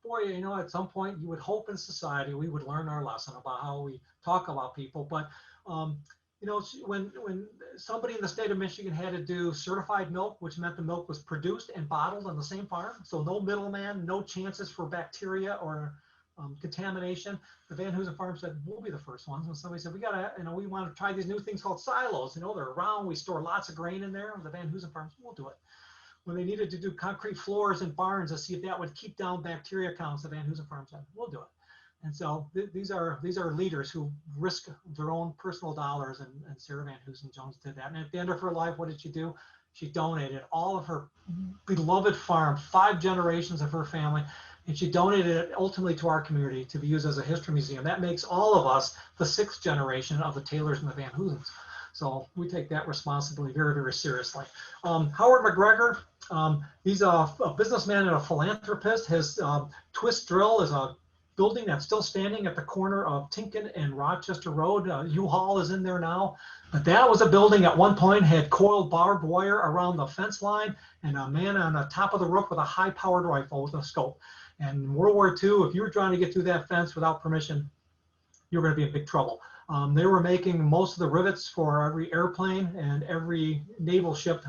B: boy, at some point you would hope in society we would learn our lesson about how we talk about people. But when somebody in the state of Michigan had to do certified milk, which meant the milk was produced and bottled on the same farm, so no middleman, no chances for bacteria or contamination, the Van Hoosen farm said, we'll be the first ones. When somebody said, we want to try these new things called silos, they're round, we store lots of grain in there. The Van Hoosen farms, we'll do it. When they needed to do concrete floors in barns to see if that would keep down bacteria counts, the Van Hoosen farm said, we'll do it. And so these are leaders who risk their own personal dollars, and Sarah Van Hoosen Jones did that. And at the end of her life, what did she do? She donated all of her beloved farm, 5 generations of her family, and she donated it ultimately to our community to be used as a history museum. That makes all of us the 6th generation of the Taylors and the Van Hoosens. So we take that responsibility very, very seriously. Howard McGregor, he's a businessman and a philanthropist. His twist drill is a building that's still standing at the corner of Tinkin and Rochester Road. U-Haul is in there now. But that was a building at one point had coiled barbed wire around the fence line and a man on the top of the roof with a high-powered rifle with a scope. And in World War II, if you were trying to get through that fence without permission, you were going to be in big trouble. They were making most of the rivets for every airplane and every naval ship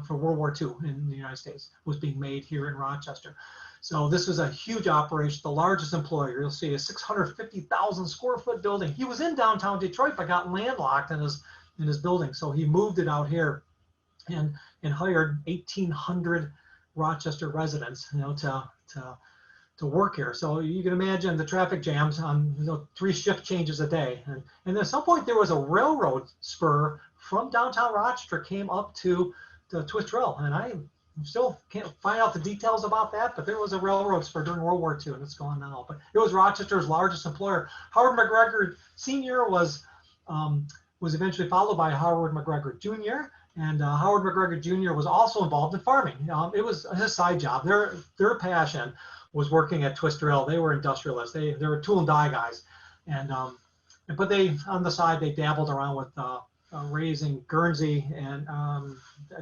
B: for World War II in the United States was being made here in Rochester. So this was a huge operation, the largest employer. You'll see a 650,000 square foot building. He was in downtown Detroit, but got landlocked in his building. So he moved it out here and hired 1,800 Rochester residents, to work here. So you can imagine the traffic jams on 3 shift changes a day. And at some point there was a railroad spur from downtown Rochester came up to the Twist Drill. And I still can't find out the details about that, but there was a railroad spur during World War II, and it's gone now. But it was Rochester's largest employer. Howard McGregor Sr. was eventually followed by Howard McGregor Jr., and Howard McGregor Jr. was also involved in farming. It was his side job. Their passion was working at Twist Drill. They were industrialists. They were tool and die guys, but they on the side they dabbled around with raising Guernsey and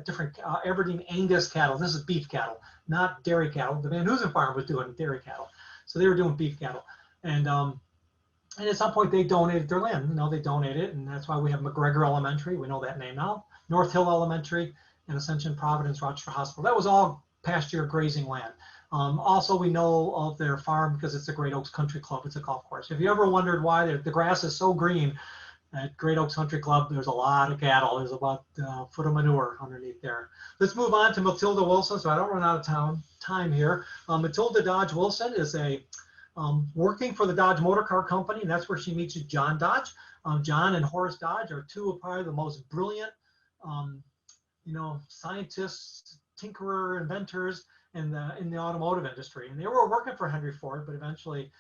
B: different Aberdeen Angus cattle. This is beef cattle, not dairy cattle. The Van Hoosen farm was doing dairy cattle, so they were doing beef cattle. And at some point they donated their land. They donated it, and that's why we have McGregor Elementary. We know that name now. North Hill Elementary and Ascension Providence Rochester Hospital. That was all pasture grazing land. Also, we know of their farm because it's the Great Oaks Country Club. It's a golf course. If you ever wondered why the grass is so green at Great Oaks Country Club, there's a lot of cattle. There's about a foot of manure underneath there. Let's move on to Matilda Wilson, so I don't run out of time here. Matilda Dodge Wilson is working for the Dodge Motor Car Company, and that's where she meets John Dodge. John and Horace Dodge are 2 of probably the most brilliant, scientists, tinkerer, inventors in the automotive industry. And they were working for Henry Ford, but eventually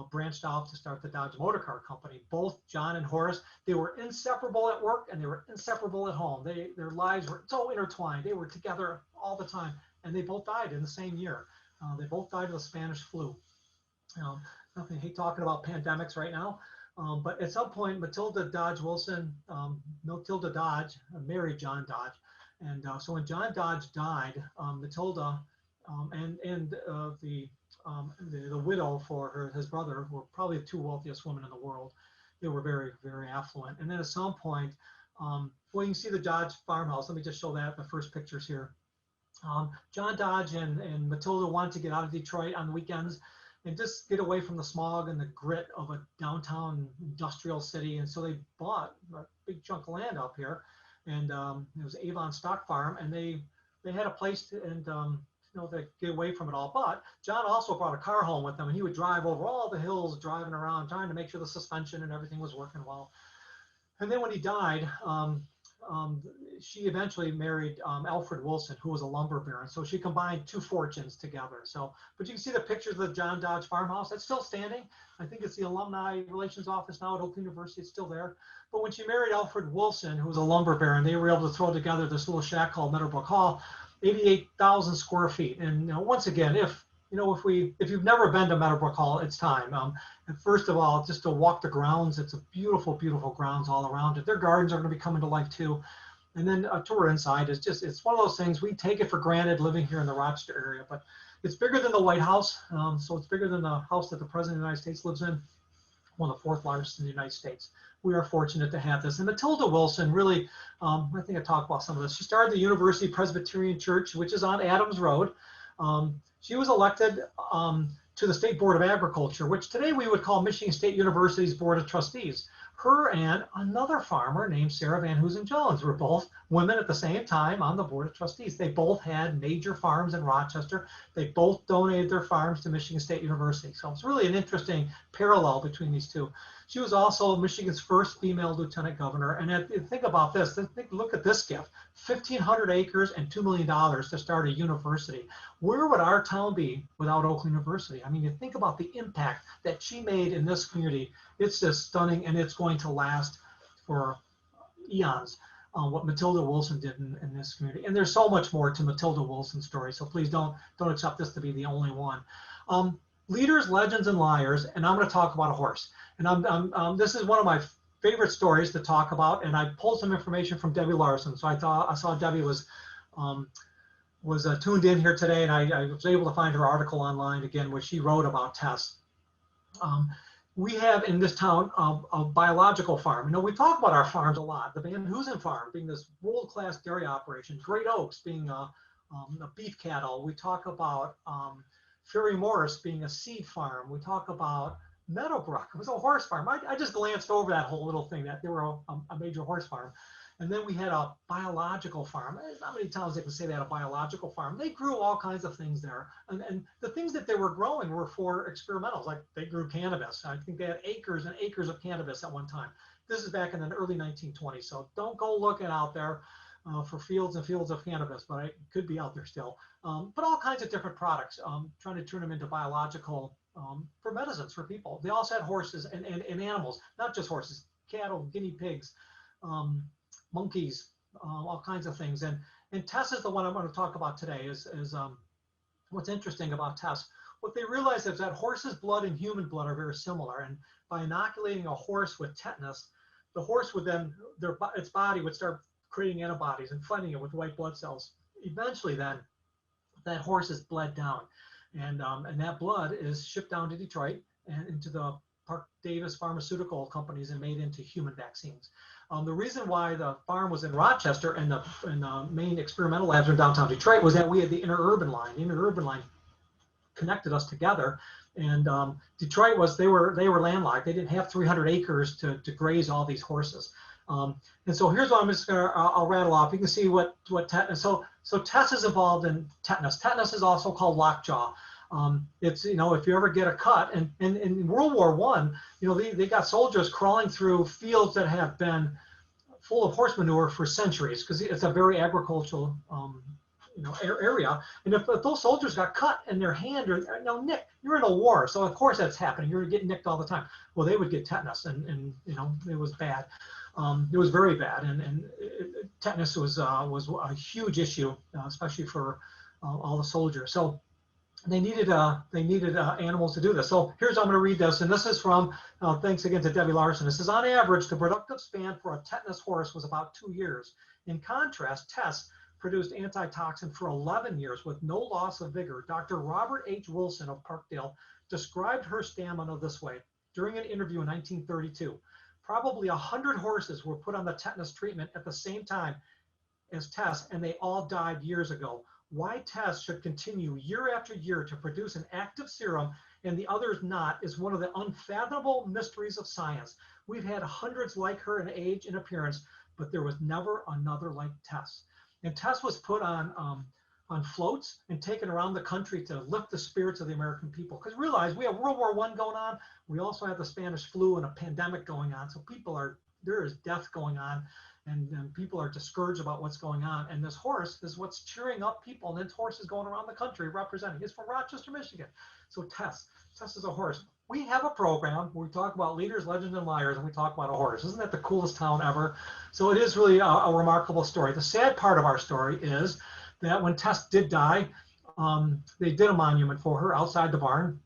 B: branched off to start the Dodge Motor Car Company. Both John and Horace, they were inseparable at work and they were inseparable at home. Their lives were so intertwined. They were together all the time, and they both died in the same year. They both died of the Spanish flu. I hate talking about pandemics right now, but at some point, Matilda Dodge Wilson, Matilda Dodge married John Dodge. And so when John Dodge died, Matilda and the widow for his brother were probably the 2 wealthiest women in the world. They were very, very affluent. And then at some point, well, you can see the Dodge farmhouse. Let me just show that, the first pictures here. John Dodge and Matilda wanted to get out of Detroit on the weekends and just get away from the smog and the grit of a downtown industrial city. And so they bought a big chunk of land up here, and it was Avon Stock Farm, and they had a place to get away from it all. But John also brought a car home with him, and he would drive over all the hills, driving around, trying to make sure the suspension and everything was working well. And then when he died, she eventually married Alfred Wilson, who was a lumber baron. So she combined 2 fortunes together. So, but you can see the pictures of the John Dodge farmhouse. That's still standing. I think it's the Alumni Relations Office now at Oak University. It's still there. But when she married Alfred Wilson, who was a lumber baron, they were able to throw together this little shack called Meadowbrook Hall, 88,000 square feet. And once again, if you've never been to Meadowbrook Hall, it's time. And first of all, just to walk the grounds, it's a beautiful, beautiful grounds all around it. Their gardens are going to be coming to life too. And then a tour inside is it's one of those things, we take it for granted living here in the Rochester area, but it's bigger than the White House. So it's bigger than the house that the President of the United States lives in, one of the 4th largest in the United States. We are fortunate to have this. And Matilda Wilson really, I think I talked about some of this. She started the University Presbyterian Church, which is on Adams Road. She was elected to the State Board of Agriculture, which today we would call Michigan State University's Board of Trustees. Her and another farmer named Sarah Van Hoosen Jones were both women at the same time on the board of trustees. They both had major farms in Rochester. They both donated their farms to Michigan State University. So it's really an interesting parallel between these two. She was also Michigan's first female lieutenant governor. And think about this, look at this gift, 1,500 acres and $2 million to start a university. Where would our town be without Oakland University? I mean, you think about the impact that she made in this community. It's just stunning, and it's going to last for eons. What Matilda Wilson did in this community. And there's so much more to Matilda Wilson's story, so please don't accept this to be the only one. Leaders, Legends, and Liars, and I'm going to talk about a horse. And this is one of my favorite stories to talk about, and I pulled some information from Debbie Larson. So I saw Debbie was tuned in here today, and I was able to find her article online again, where she wrote about Tess. We have in this town a biological farm. You know, we talk about our farms a lot. The Van Hoosen farm being this world-class dairy operation, Great Oaks being a beef cattle. We talk about Ferry Morris being a seed farm. We talk about Meadowbrook. It was a horse farm. I just glanced over that whole little thing, that they were a major horse farm. And then we had a biological farm. There's not many towns that can say they had a biological farm. They grew all kinds of things there. And the things that they were growing were for experimentals, like they grew cannabis. I think they had acres and acres of cannabis at one time. This is back in the early 1920s. So don't go looking out there for fields and fields of cannabis, but it could be out there still. But all kinds of different products, trying to turn them into biological for medicines for people. They also had horses and animals, not just horses, cattle, guinea pigs, monkeys, all kinds of things. And Tess is the one I'm going to talk about today. Is what's interesting about Tess. What they realized is that horse's blood and human blood are very similar. And by inoculating a horse with tetanus, the horse would then, its body would start creating antibodies and fighting it with white blood cells. Eventually then, that horse is bled down. And that blood is shipped down to Detroit and into the Park Davis pharmaceutical companies and made into human vaccines. The reason why the farm was in Rochester and the main experimental labs were in downtown Detroit was that we had the interurban line. The interurban line connected us together, and Detroit they were landlocked. They didn't have 300 acres to graze all these horses. And so here's what I'm just gonna I'll rattle off. You can see what tetanus. So Tess is involved in tetanus. Tetanus is also called lockjaw. It's, you know, if you ever get a cut, and in World War I, you know, they got soldiers crawling through fields that have been full of horse manure for centuries, because it's a very agricultural, you know, area. And if those soldiers got cut in their hand, or, you know, nicked, you're in a war, so of course that's happening. You're getting nicked all the time. Well, they would get tetanus, and you know, it was bad. It was very bad, and tetanus was a huge issue, especially for all the soldiers. So they needed animals to do this. So here's, I'm going to read this, and this is from, thanks again to Debbie Larson. This is, on average, the productive span for a tetanus horse was about 2 years. In contrast, Tess produced antitoxin for 11 years with no loss of vigor. Dr. Robert H. Wilson of Parkdale described her stamina this way during an interview in 1932. Probably 100 horses were put on the tetanus treatment at the same time as Tess, and they all died years ago. Why Tess should continue year after year to produce an active serum and the others not is one of the unfathomable mysteries of science. We've had hundreds like her in age and appearance, but there was never another like Tess. And Tess was put on floats and taken around the country to lift the spirits of the American people. Because realize we have World War I going on. We also have the Spanish flu and a pandemic going on. So there is death going on. And people are discouraged about what's going on. And this horse is what's cheering up people. And this horse is going around the country representing. It's from Rochester, Michigan. So Tess is a horse. We have a program where we talk about leaders, legends, and liars, and we talk about a horse. Isn't that the coolest town ever? So it is really a remarkable story. The sad part of our story is that when Tess did die, they did a monument for her outside the barn.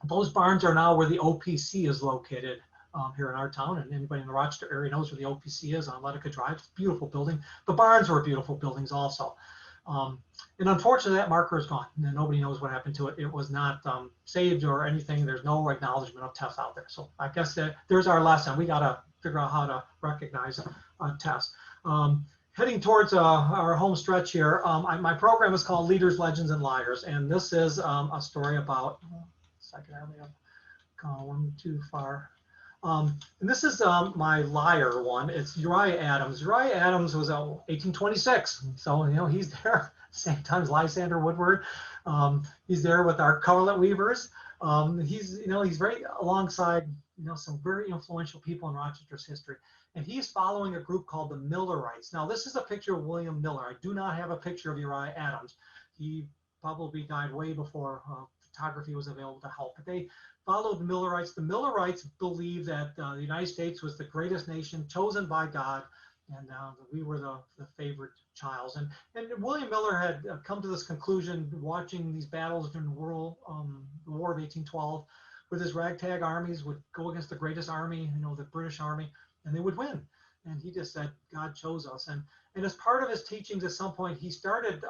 B: Those barns are now where the OPC is located. Here in our town, and anybody in the Rochester area knows where the OPC is on Letica Drive. It's a beautiful building. The barns were beautiful buildings also. And unfortunately, that marker is gone. And nobody knows what happened to it. It was not saved or anything. There's no acknowledgement of Tess out there. So I guess there's our lesson. We got to figure out how to recognize Tess. Heading towards our home stretch here, my program is called Leaders, Legends, and Liars. And this is a story about, one too far. And this is my liar one. It's Uriah Adams. Uriah Adams was 1826. So, he's there same time as Lysander Woodward. He's there with our colorlet weavers. He's very alongside, some very influential people in Rochester's history. And he's following a group called the Millerites. Now, this is a picture of William Miller. I do not have a picture of Uriah Adams. He probably died way before photography was available to help. But they followed the Millerites. The Millerites believed that the United States was the greatest nation chosen by God, and we were the favorite child. And William Miller had come to this conclusion watching these battles during the War of 1812, where his ragtag armies would go against the greatest army, the British Army, and they would win. And he just said, God chose us. And as part of his teachings, at some point, he started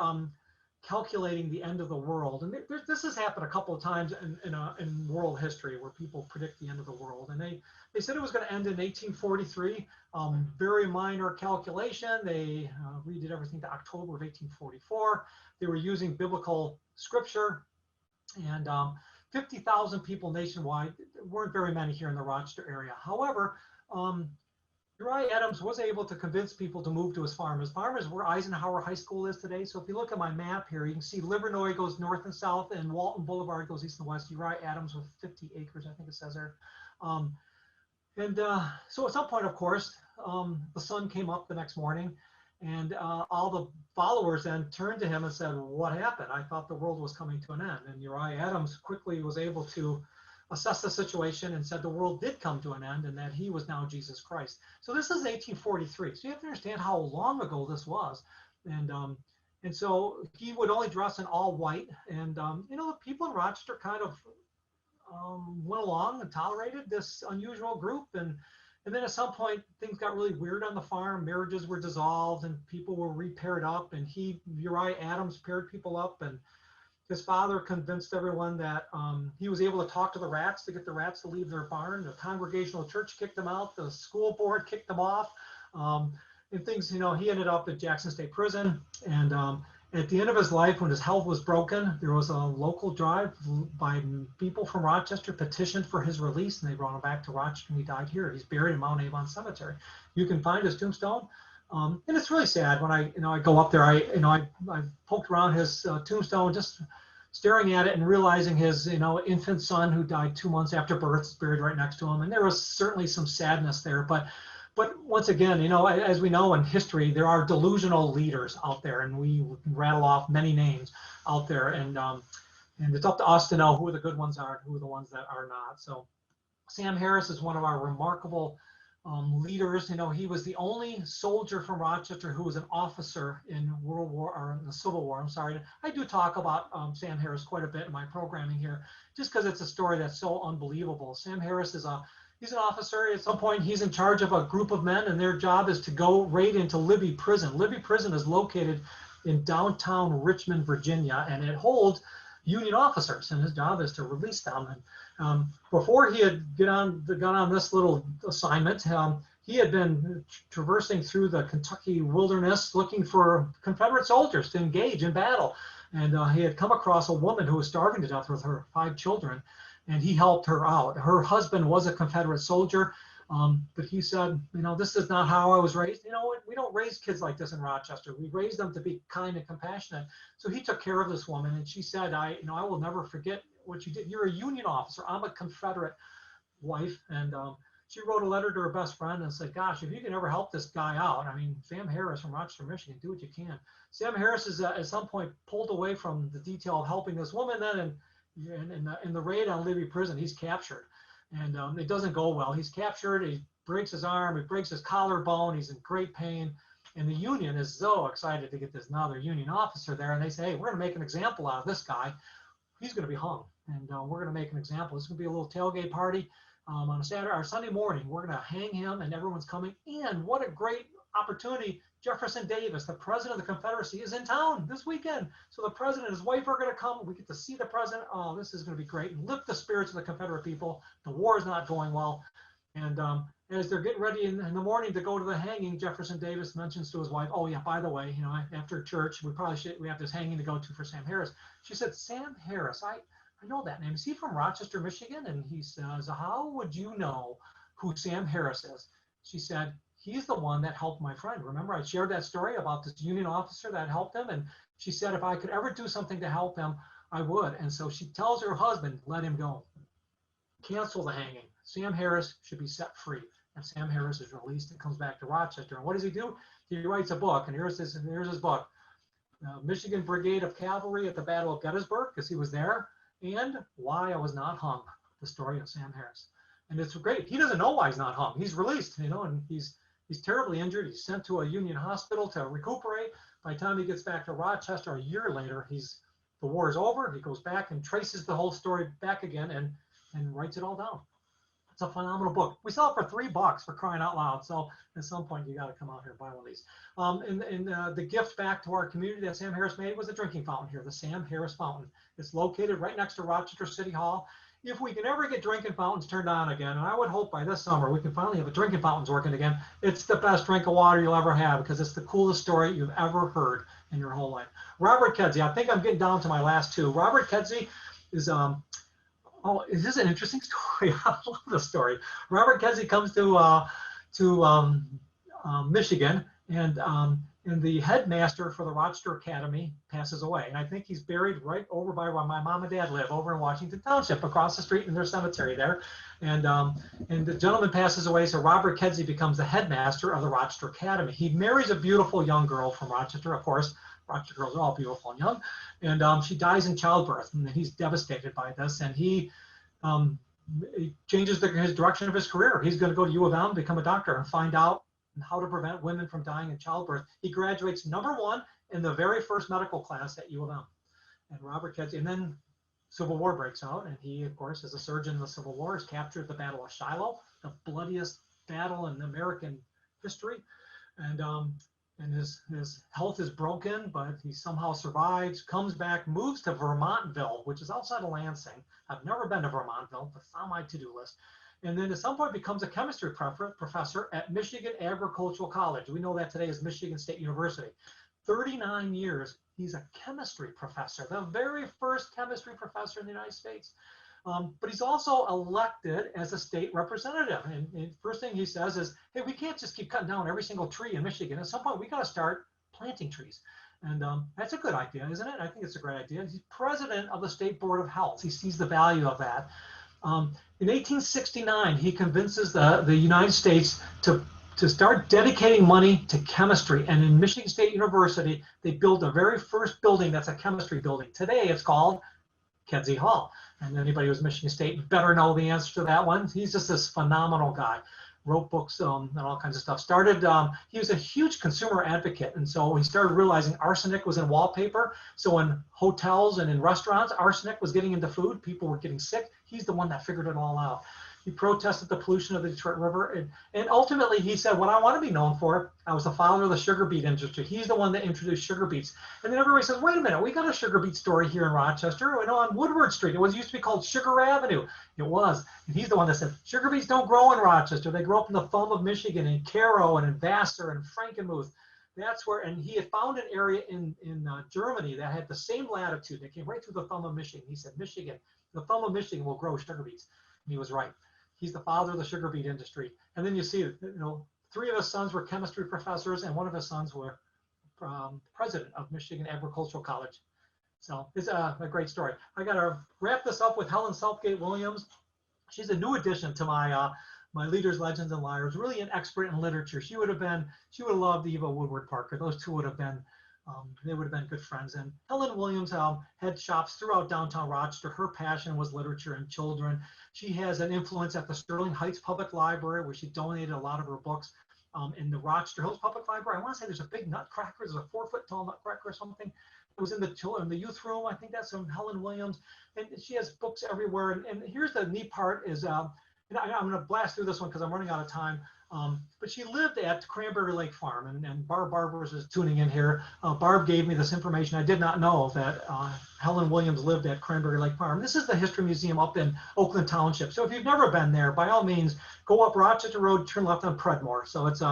B: calculating the end of the world. And this has happened a couple of times in world history where people predict the end of the world. And they said it was going to end in 1843. Very minor calculation. They redid everything to October of 1844. They were using biblical scripture, and 50,000 people nationwide. There weren't very many here in the Rochester area. However, Uriah Adams was able to convince people to move to his farm. His farm is where Eisenhower High School is today. So if you look at my map here, you can see Livernois goes north and south, and Walton Boulevard goes east and west. Uriah Adams with 50 acres, I think it says there. So at some point, of course, the sun came up the next morning, and all the followers then turned to him and said, what happened? I thought the world was coming to an end. And Uriah Adams quickly was able to assessed the situation and said the world did come to an end and that he was now Jesus Christ. So this is 1843. So you have to understand how long ago this was. And so he would only dress in all white. And, the people in Rochester kind of went along and tolerated this unusual group. And then at some point, things got really weird on the farm. Marriages were dissolved and people were repaired up. And Uriah Adams paired people up. And his father convinced everyone that he was able to talk to the rats to get the rats to leave their barn. The Congregational Church kicked them out. The school board kicked them off. And things, he ended up at Jackson State Prison. And at the end of his life, when his health was broken, there was a local drive by people from Rochester petitioned for his release, and they brought him back to Rochester, and he died here. He's buried in Mount Avon Cemetery. You can find his tombstone. And it's really sad when I go up there. I poked around his tombstone, just staring at it and realizing his infant son who died 2 months after birth is buried right next to him. And there was certainly some sadness there. But once again, as we know in history, there are delusional leaders out there, and we can rattle off many names out there. And it's up to us to know who the good ones are and who are the ones that are not. So Sam Harris is one of our remarkable leaders. He was the only soldier from Rochester who was an officer in the Civil War. I'm sorry. I do talk about Sam Harris quite a bit in my programming here, just because it's a story that's so unbelievable. Sam Harris he's an officer. At some point, he's in charge of a group of men, and their job is to go raid into Libby Prison. Libby Prison is located in downtown Richmond, Virginia, and it holds Union officers, and his job is to release them. And before he had gone on this little assignment, he had been traversing through the Kentucky wilderness looking for Confederate soldiers to engage in battle. And he had come across a woman who was starving to death with her 5 children, and he helped her out. Her husband was a Confederate soldier, but he said, this is not how I was raised. We don't raise kids like this in Rochester. We raise them to be kind and compassionate. So he took care of this woman, and she said, I will never forget what you did. You're a Union officer. I'm a Confederate wife. And she wrote a letter to her best friend and said, gosh, if you can ever help this guy out, Sam Harris from Rochester, Michigan, do what you can. Sam Harris is at some point pulled away from the detail of helping this woman. Then in the raid on Libby Prison, he's captured. And it doesn't go well. He's captured. He breaks his arm. He breaks his collarbone. He's in great pain. And the Union is so excited to get this another Union officer there. And they say, hey, we're going to make an example out of this guy. He's going to be hung. And we're going to make an example. It's going to be a little tailgate party on a Saturday or Sunday morning. We're going to hang him, and everyone's coming. And what a great opportunity. Jefferson Davis, the president of the Confederacy, is in town this weekend. So the president and his wife are going to come. We get to see the president. Oh, this is going to be great. And lift the spirits of the Confederate people. The war is not going well. And as they're getting ready in the morning to go to the hanging, Jefferson Davis mentions to his wife, oh, yeah, by the way, after church, we have this hanging to go to for Sam Harris. She said, Sam Harris, I know that name. Is he from Rochester, Michigan? And he says, how would you know who Sam Harris is. She said, he's the one that helped my friend. Remember, I shared that story about this Union officer that helped him. And she said, if I could ever do something to help him, I would. And so she tells her husband, let him go. Cancel the hanging. Sam Harris should be set free. And Sam Harris is released and comes back to Rochester. And what does he do? He writes a book. And here's his book. Michigan Brigade of Cavalry at the Battle of Gettysburg, because he was there. And Why I Was Not Hung, the story of Sam Harris. And it's great. He doesn't know why he's not hung. He's released, and he's terribly injured. He's sent to a Union hospital to recuperate. By the time he gets back to Rochester a year later, the war is over. He goes back and traces the whole story back again and writes it all down. It's a phenomenal book. We sell it for $3 for crying out loud. So at some point you got to come out here and buy one of these. The gift back to our community that Sam Harris made was a drinking fountain here, the Sam Harris Fountain. It's located right next to Rochester City Hall. If we can ever get drinking fountains turned on again, and I would hope by this summer we can finally have a drinking fountains working again, it's the best drink of water you'll ever have because it's the coolest story you've ever heard in your whole life. Robert Kedzie, I think I'm getting down to my last two. Robert Kedzie is, is this an interesting story? I love this story. Robert Kedzie comes to Michigan, and the headmaster for the Rochester Academy passes away. And I think he's buried right over by where my mom and dad live, over in Washington Township, across the street in their cemetery there. And the gentleman passes away, so Robert Kedzie becomes the headmaster of the Rochester Academy. He marries a beautiful young girl from Rochester, of course. Rochester girls are all beautiful and young. And she dies in childbirth, and he's devastated by this. And he changes his direction of his career. He's going to go to U of M, become a doctor, and find out how to prevent women from dying in childbirth. He graduates #1 in the very first medical class at U of M. And Robert Kedzie, and then Civil War breaks out, and he, of course, as a surgeon in the Civil War, is captured at the Battle of Shiloh, the bloodiest battle in American history. And his health is broken, but he somehow survives, comes back, moves to Vermontville, which is outside of Lansing. I've never been to Vermontville, but it's on my to-do list. And then at some point becomes a chemistry professor at Michigan Agricultural College. We know that today is Michigan State University. 39 years, he's a chemistry professor, the very first chemistry professor in the United States. But he's also elected as a state representative. And first thing he says is, hey, we can't just keep cutting down every single tree in Michigan. At some point, we got to start planting trees. And that's a good idea, isn't it? I think it's a great idea. He's president of the State Board of Health. He sees the value of that. In 1869, he convinces the United States to start dedicating money to chemistry. And in Michigan State University, they built the very first building that's a chemistry building. Today, it's called Kedzie Hall. And anybody who's Michigan State better know the answer to that one. He's just this phenomenal guy. Wrote books and all kinds of stuff. He was a huge consumer advocate. And so he started realizing arsenic was in wallpaper. So in hotels and in restaurants, arsenic was getting into food. People were getting sick. He's the one that figured it all out. He protested the pollution of the Detroit River. And ultimately, he said, what I want to be known for, I was the father of the sugar beet industry. He's the one that introduced sugar beets. And then everybody says, wait a minute, we got a sugar beet story here in Rochester. I know on Woodward Street. It used to be called Sugar Avenue. It was. And he's the one that said, sugar beets don't grow in Rochester. They grow up in the thumb of Michigan, in Cairo and in Vassar and Frankenmuth. That's where, and he had found an area in Germany that had the same latitude. They came right through the thumb of Michigan. He said, Michigan, the thumb of Michigan will grow sugar beets. And he was right. He's the father of the sugar beet industry. And then you see, 3 of his sons were chemistry professors, and 1 of his sons were president of Michigan Agricultural College. So it's a great story. I got to wrap this up with Helen Southgate Williams. She's a new addition to my Leaders, Legends, and Liars. Really an expert in literature. She would have loved Eva Woodward Parker. Those two would have been. They would have been good friends. And Helen Williams had shops throughout downtown Rochester. Her passion was literature and children. She has an influence at the Sterling Heights Public Library, where she donated a lot of her books. In the Rochester Hills Public Library, I want to say there's a big nutcracker. There's a 4-foot tall nutcracker or something. It was in the youth room. I think that's from Helen Williams. And she has books everywhere. And here's the neat part is, I'm going to blast through this one because I'm running out of time. But she lived at Cranberry Lake Farm, and Barb Barbers is tuning in here. Barb gave me this information. I did not know that Helen Williams lived at Cranberry Lake Farm. This is the History Museum up in Oakland Township. So if you've never been there, by all means, go up Rochester Road, turn left on Predmore. So it's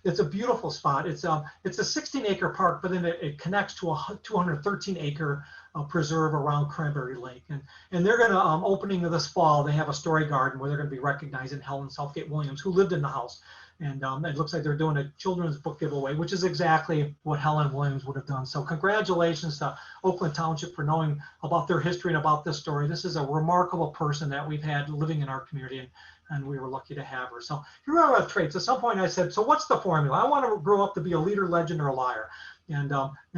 B: It's a beautiful spot. It's a 16-acre park, but then it connects to a 213-acre preserve around Cranberry Lake. And they're going to, opening this fall, they have a story garden where they're going to be recognizing Helen Southgate Williams, who lived in the house. And it looks like they're doing a children's book giveaway, which is exactly what Helen Williams would have done. So congratulations to Oakland Township for knowing about their history and about this story. This is a remarkable person that we've had living in our community, and we were lucky to have her. So here are our traits. At some point I said, so what's the formula? I want to grow up to be a leader, legend, or a liar. And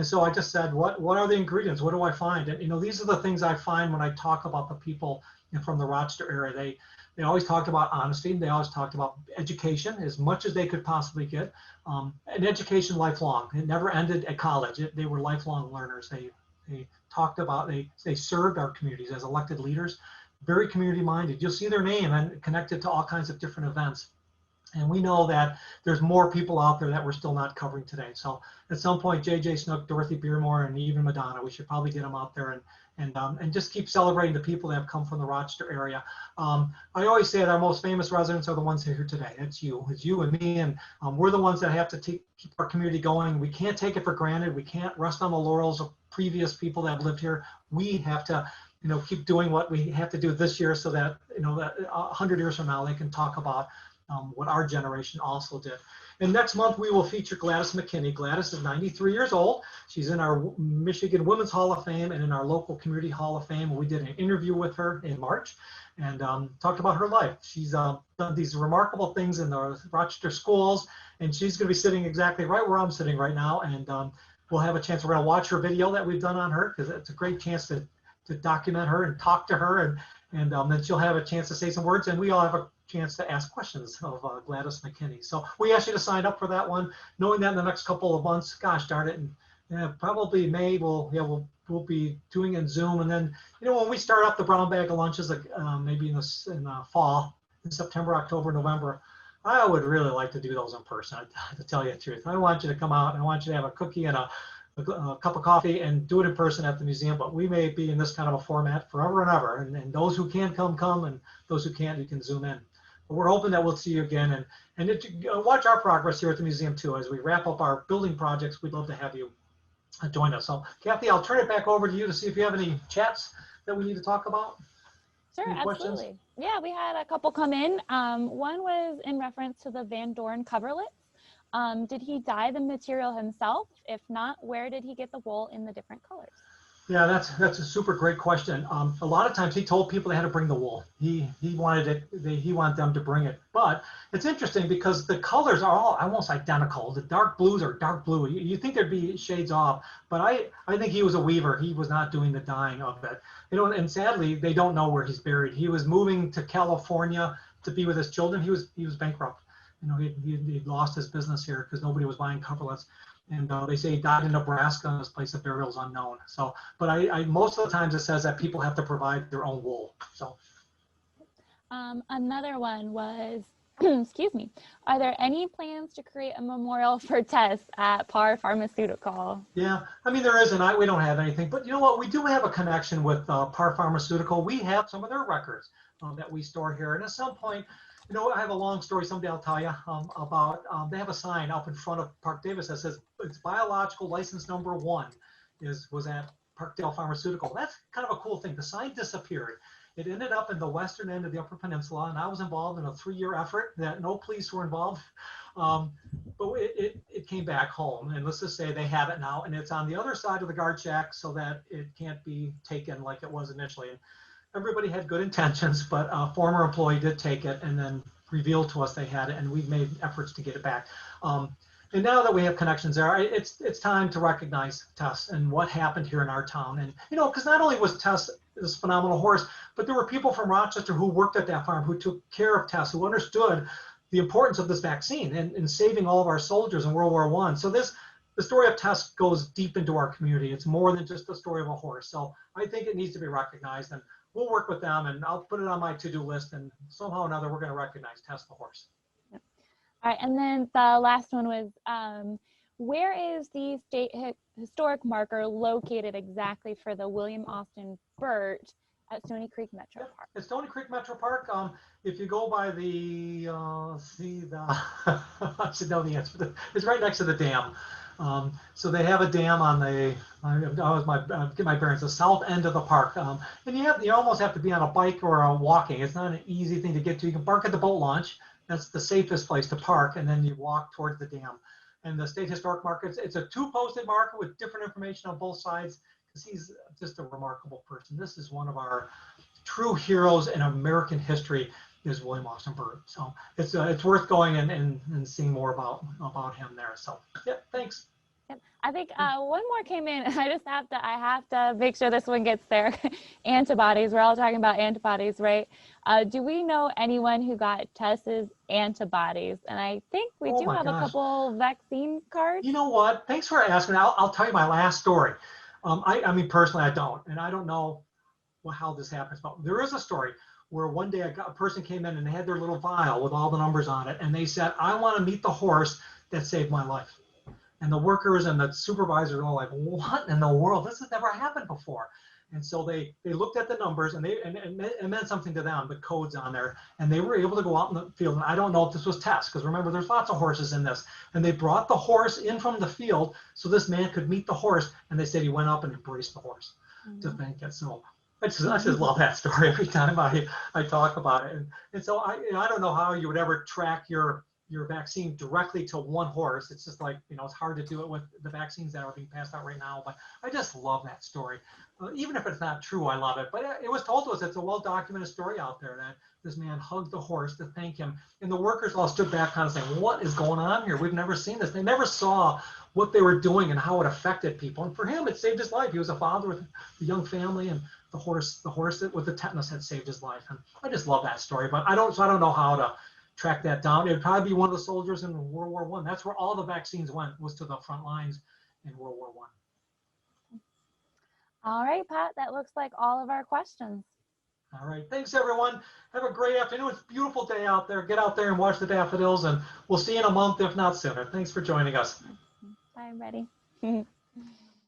B: so I just said, what are the ingredients? What do I find? And these are the things I find when I talk about the people from the Rochester area. They always talked about honesty. They always talked about education as much as they could possibly get, and education lifelong. It never ended at college. They were lifelong learners. They talked about, they served our communities as elected leaders, very community minded. You'll see their name and connected to all kinds of different events. And we know that there's more people out there that we're still not covering today. So at some point, J.J. Snook, Dorothy Beermore, and even Madonna, we should probably get them out there and just keep celebrating the people that have come from the Rochester area. I always say that our most famous residents are the ones who are here today. It's you and me, and we're the ones that have to keep our community going. We can't take it for granted. We can't rest on the laurels of previous people that have lived here. We have to, keep doing what we have to do this year so that, that 100 years from now, they can talk about what our generation also did. And next month, we will feature Gladys McKinney. Gladys is 93 years old. She's in our Michigan Women's Hall of Fame and in our local community Hall of Fame. We did an interview with her in March and talked about her life. She's done these remarkable things in the Rochester schools, and she's going to be sitting exactly right where I'm sitting right now. And we'll have a chance. We're going to watch her video that we've done on her, because it's a great chance to document her and talk to her, and then she'll have a chance to say some words, and we all have a chance to ask questions of Gladys McKinney. So we asked you to sign up for that one, knowing that in the next couple of months, gosh darn it, and probably May we'll be doing it in Zoom, and then when we start up the brown bag of lunches, maybe in the fall, in September, October, November, I would really like to do those in person. To tell you the truth, I want you to come out, and I want you to have a cookie and a cup of coffee and do it in person at the museum. But we may be in this kind of a format forever and ever, and those who can come, and those who can't, you can Zoom in. But we're hoping that we'll see you again, and watch our progress here at the museum too. As we wrap up our building projects, we'd love to have you join us. So Kathy, I'll turn it back over to you to see if you have any chats that we need to talk about.
A: Sure, absolutely. Yeah, we had a couple come in. One was in reference to the Van Dorn coverlets. Did he dye the material himself? If not, where did he get the wool in the different colors?
B: Yeah, that's a super great question. A lot of times he told people they had to bring the wool. He wanted it. He wanted them to bring it. But it's interesting because the colors are all almost identical. The dark blues are dark blue. You think there'd be shades off, but I think he was a weaver. He was not doing the dyeing of it. And sadly, they don't know where he's buried. He was moving to California to be with his children. He was bankrupt. He lost his business here because nobody was buying coverlets. And they say he died in Nebraska, and his place of burial is unknown. So, but I most of the times it says that people have to provide their own wool. So,
A: another one was, excuse me, are there any plans to create a memorial for Tess at Par Pharmaceutical?
B: Yeah, I mean there isn't. We don't have anything, but you know what? We do have a connection with Par Pharmaceutical. We have some of their records that we store here, and at some point. I have a long story someday I'll tell you about, they have a sign up in front of Park Davis that says it's biological license number 1 was at Parkdale Pharmaceutical. That's kind of a cool thing. The sign disappeared. It ended up in the western end of the Upper Peninsula, and I was involved in a 3-year effort that no police were involved. But it came back home, and let's just say they have it now, and it's on the other side of the guard shack so that it can't be taken like it was initially. And everybody had good intentions, but a former employee did take it and then revealed to us they had it, and we've made efforts to get it back. And now that we have connections there, it's time to recognize Tess and what happened here in our town. And, because not only was Tess this phenomenal horse, but there were people from Rochester who worked at that farm, who took care of Tess, who understood the importance of this vaccine and saving all of our soldiers in World War I. So the story of Tess goes deep into our community. It's more than just the story of a horse. So I think it needs to be recognized, and we'll work with them, and I'll put it on my to-do list, and somehow or another we're going to recognize Tess the horse.
A: Yep. All right, and then the last one was, where is the state historic marker located exactly for the William Austin Burt At Stony Creek Metro Park.
B: At Stony Creek Metro Park. If you go by the, I should know the answer. It's right next to the dam. So they have a dam on the, get my bearings, the south end of the park. And you almost have to be on a bike or walking. It's not an easy thing to get to. You can park at the boat launch. That's the safest place to park. And then you walk towards the dam. And the State Historic Market, it's a 2-posted market with different information on both sides, because he's just a remarkable person. This is one of our true heroes in American history, is William Austin Byrd. So it's worth going and seeing more about him there. So yeah, thanks.
A: Yep. I think one more came in. I have to make sure this one gets there. Antibodies. We're all talking about antibodies, right? Do we know anyone who got tested antibodies? And I think we do have a couple vaccine cards.
B: You know what? Thanks for asking. I'll tell you my last story. I mean, personally, I don't, and I don't know how this happens, but there is a story where one day a person came in and they had their little vial with all the numbers on it, and they said, "I want to meet the horse that saved my life." And the workers and the supervisors are all like, "What in the world? This has never happened before." And so they looked at the numbers, and it meant something to them, the codes on there, and they were able to go out in the field. And I don't know if this was tests, because remember, there's lots of horses in this. And they brought the horse in from the field so this man could meet the horse. And they said he went up and embraced the horse to thank it. So I just love that story every time I talk about it. And so I don't know how you would ever track your vaccine directly to one horse. It's just like, it's hard to do it with the vaccines that are being passed out right now. But I just love that story. Even if it's not true, I love it. But it was told to us, it's a well-documented story out there that this man hugged the horse to thank him. And the workers all stood back kind of saying, "What is going on here? We've never seen this." They never saw what they were doing and how it affected people. And for him, it saved his life. He was a father with a young family, and the horse with the tetanus had saved his life. And I just love that story. But I don't know how to track that down. It would probably be one of the soldiers in World War I. That's where all the vaccines went, was to the front lines in World War I.
A: All right, Pat, that looks like all of our questions.
B: All right. Thanks, everyone. Have a great afternoon. It's a beautiful day out there. Get out there and watch the daffodils, and we'll see you in a month, if not sooner. Thanks for joining us.
A: Bye, everybody.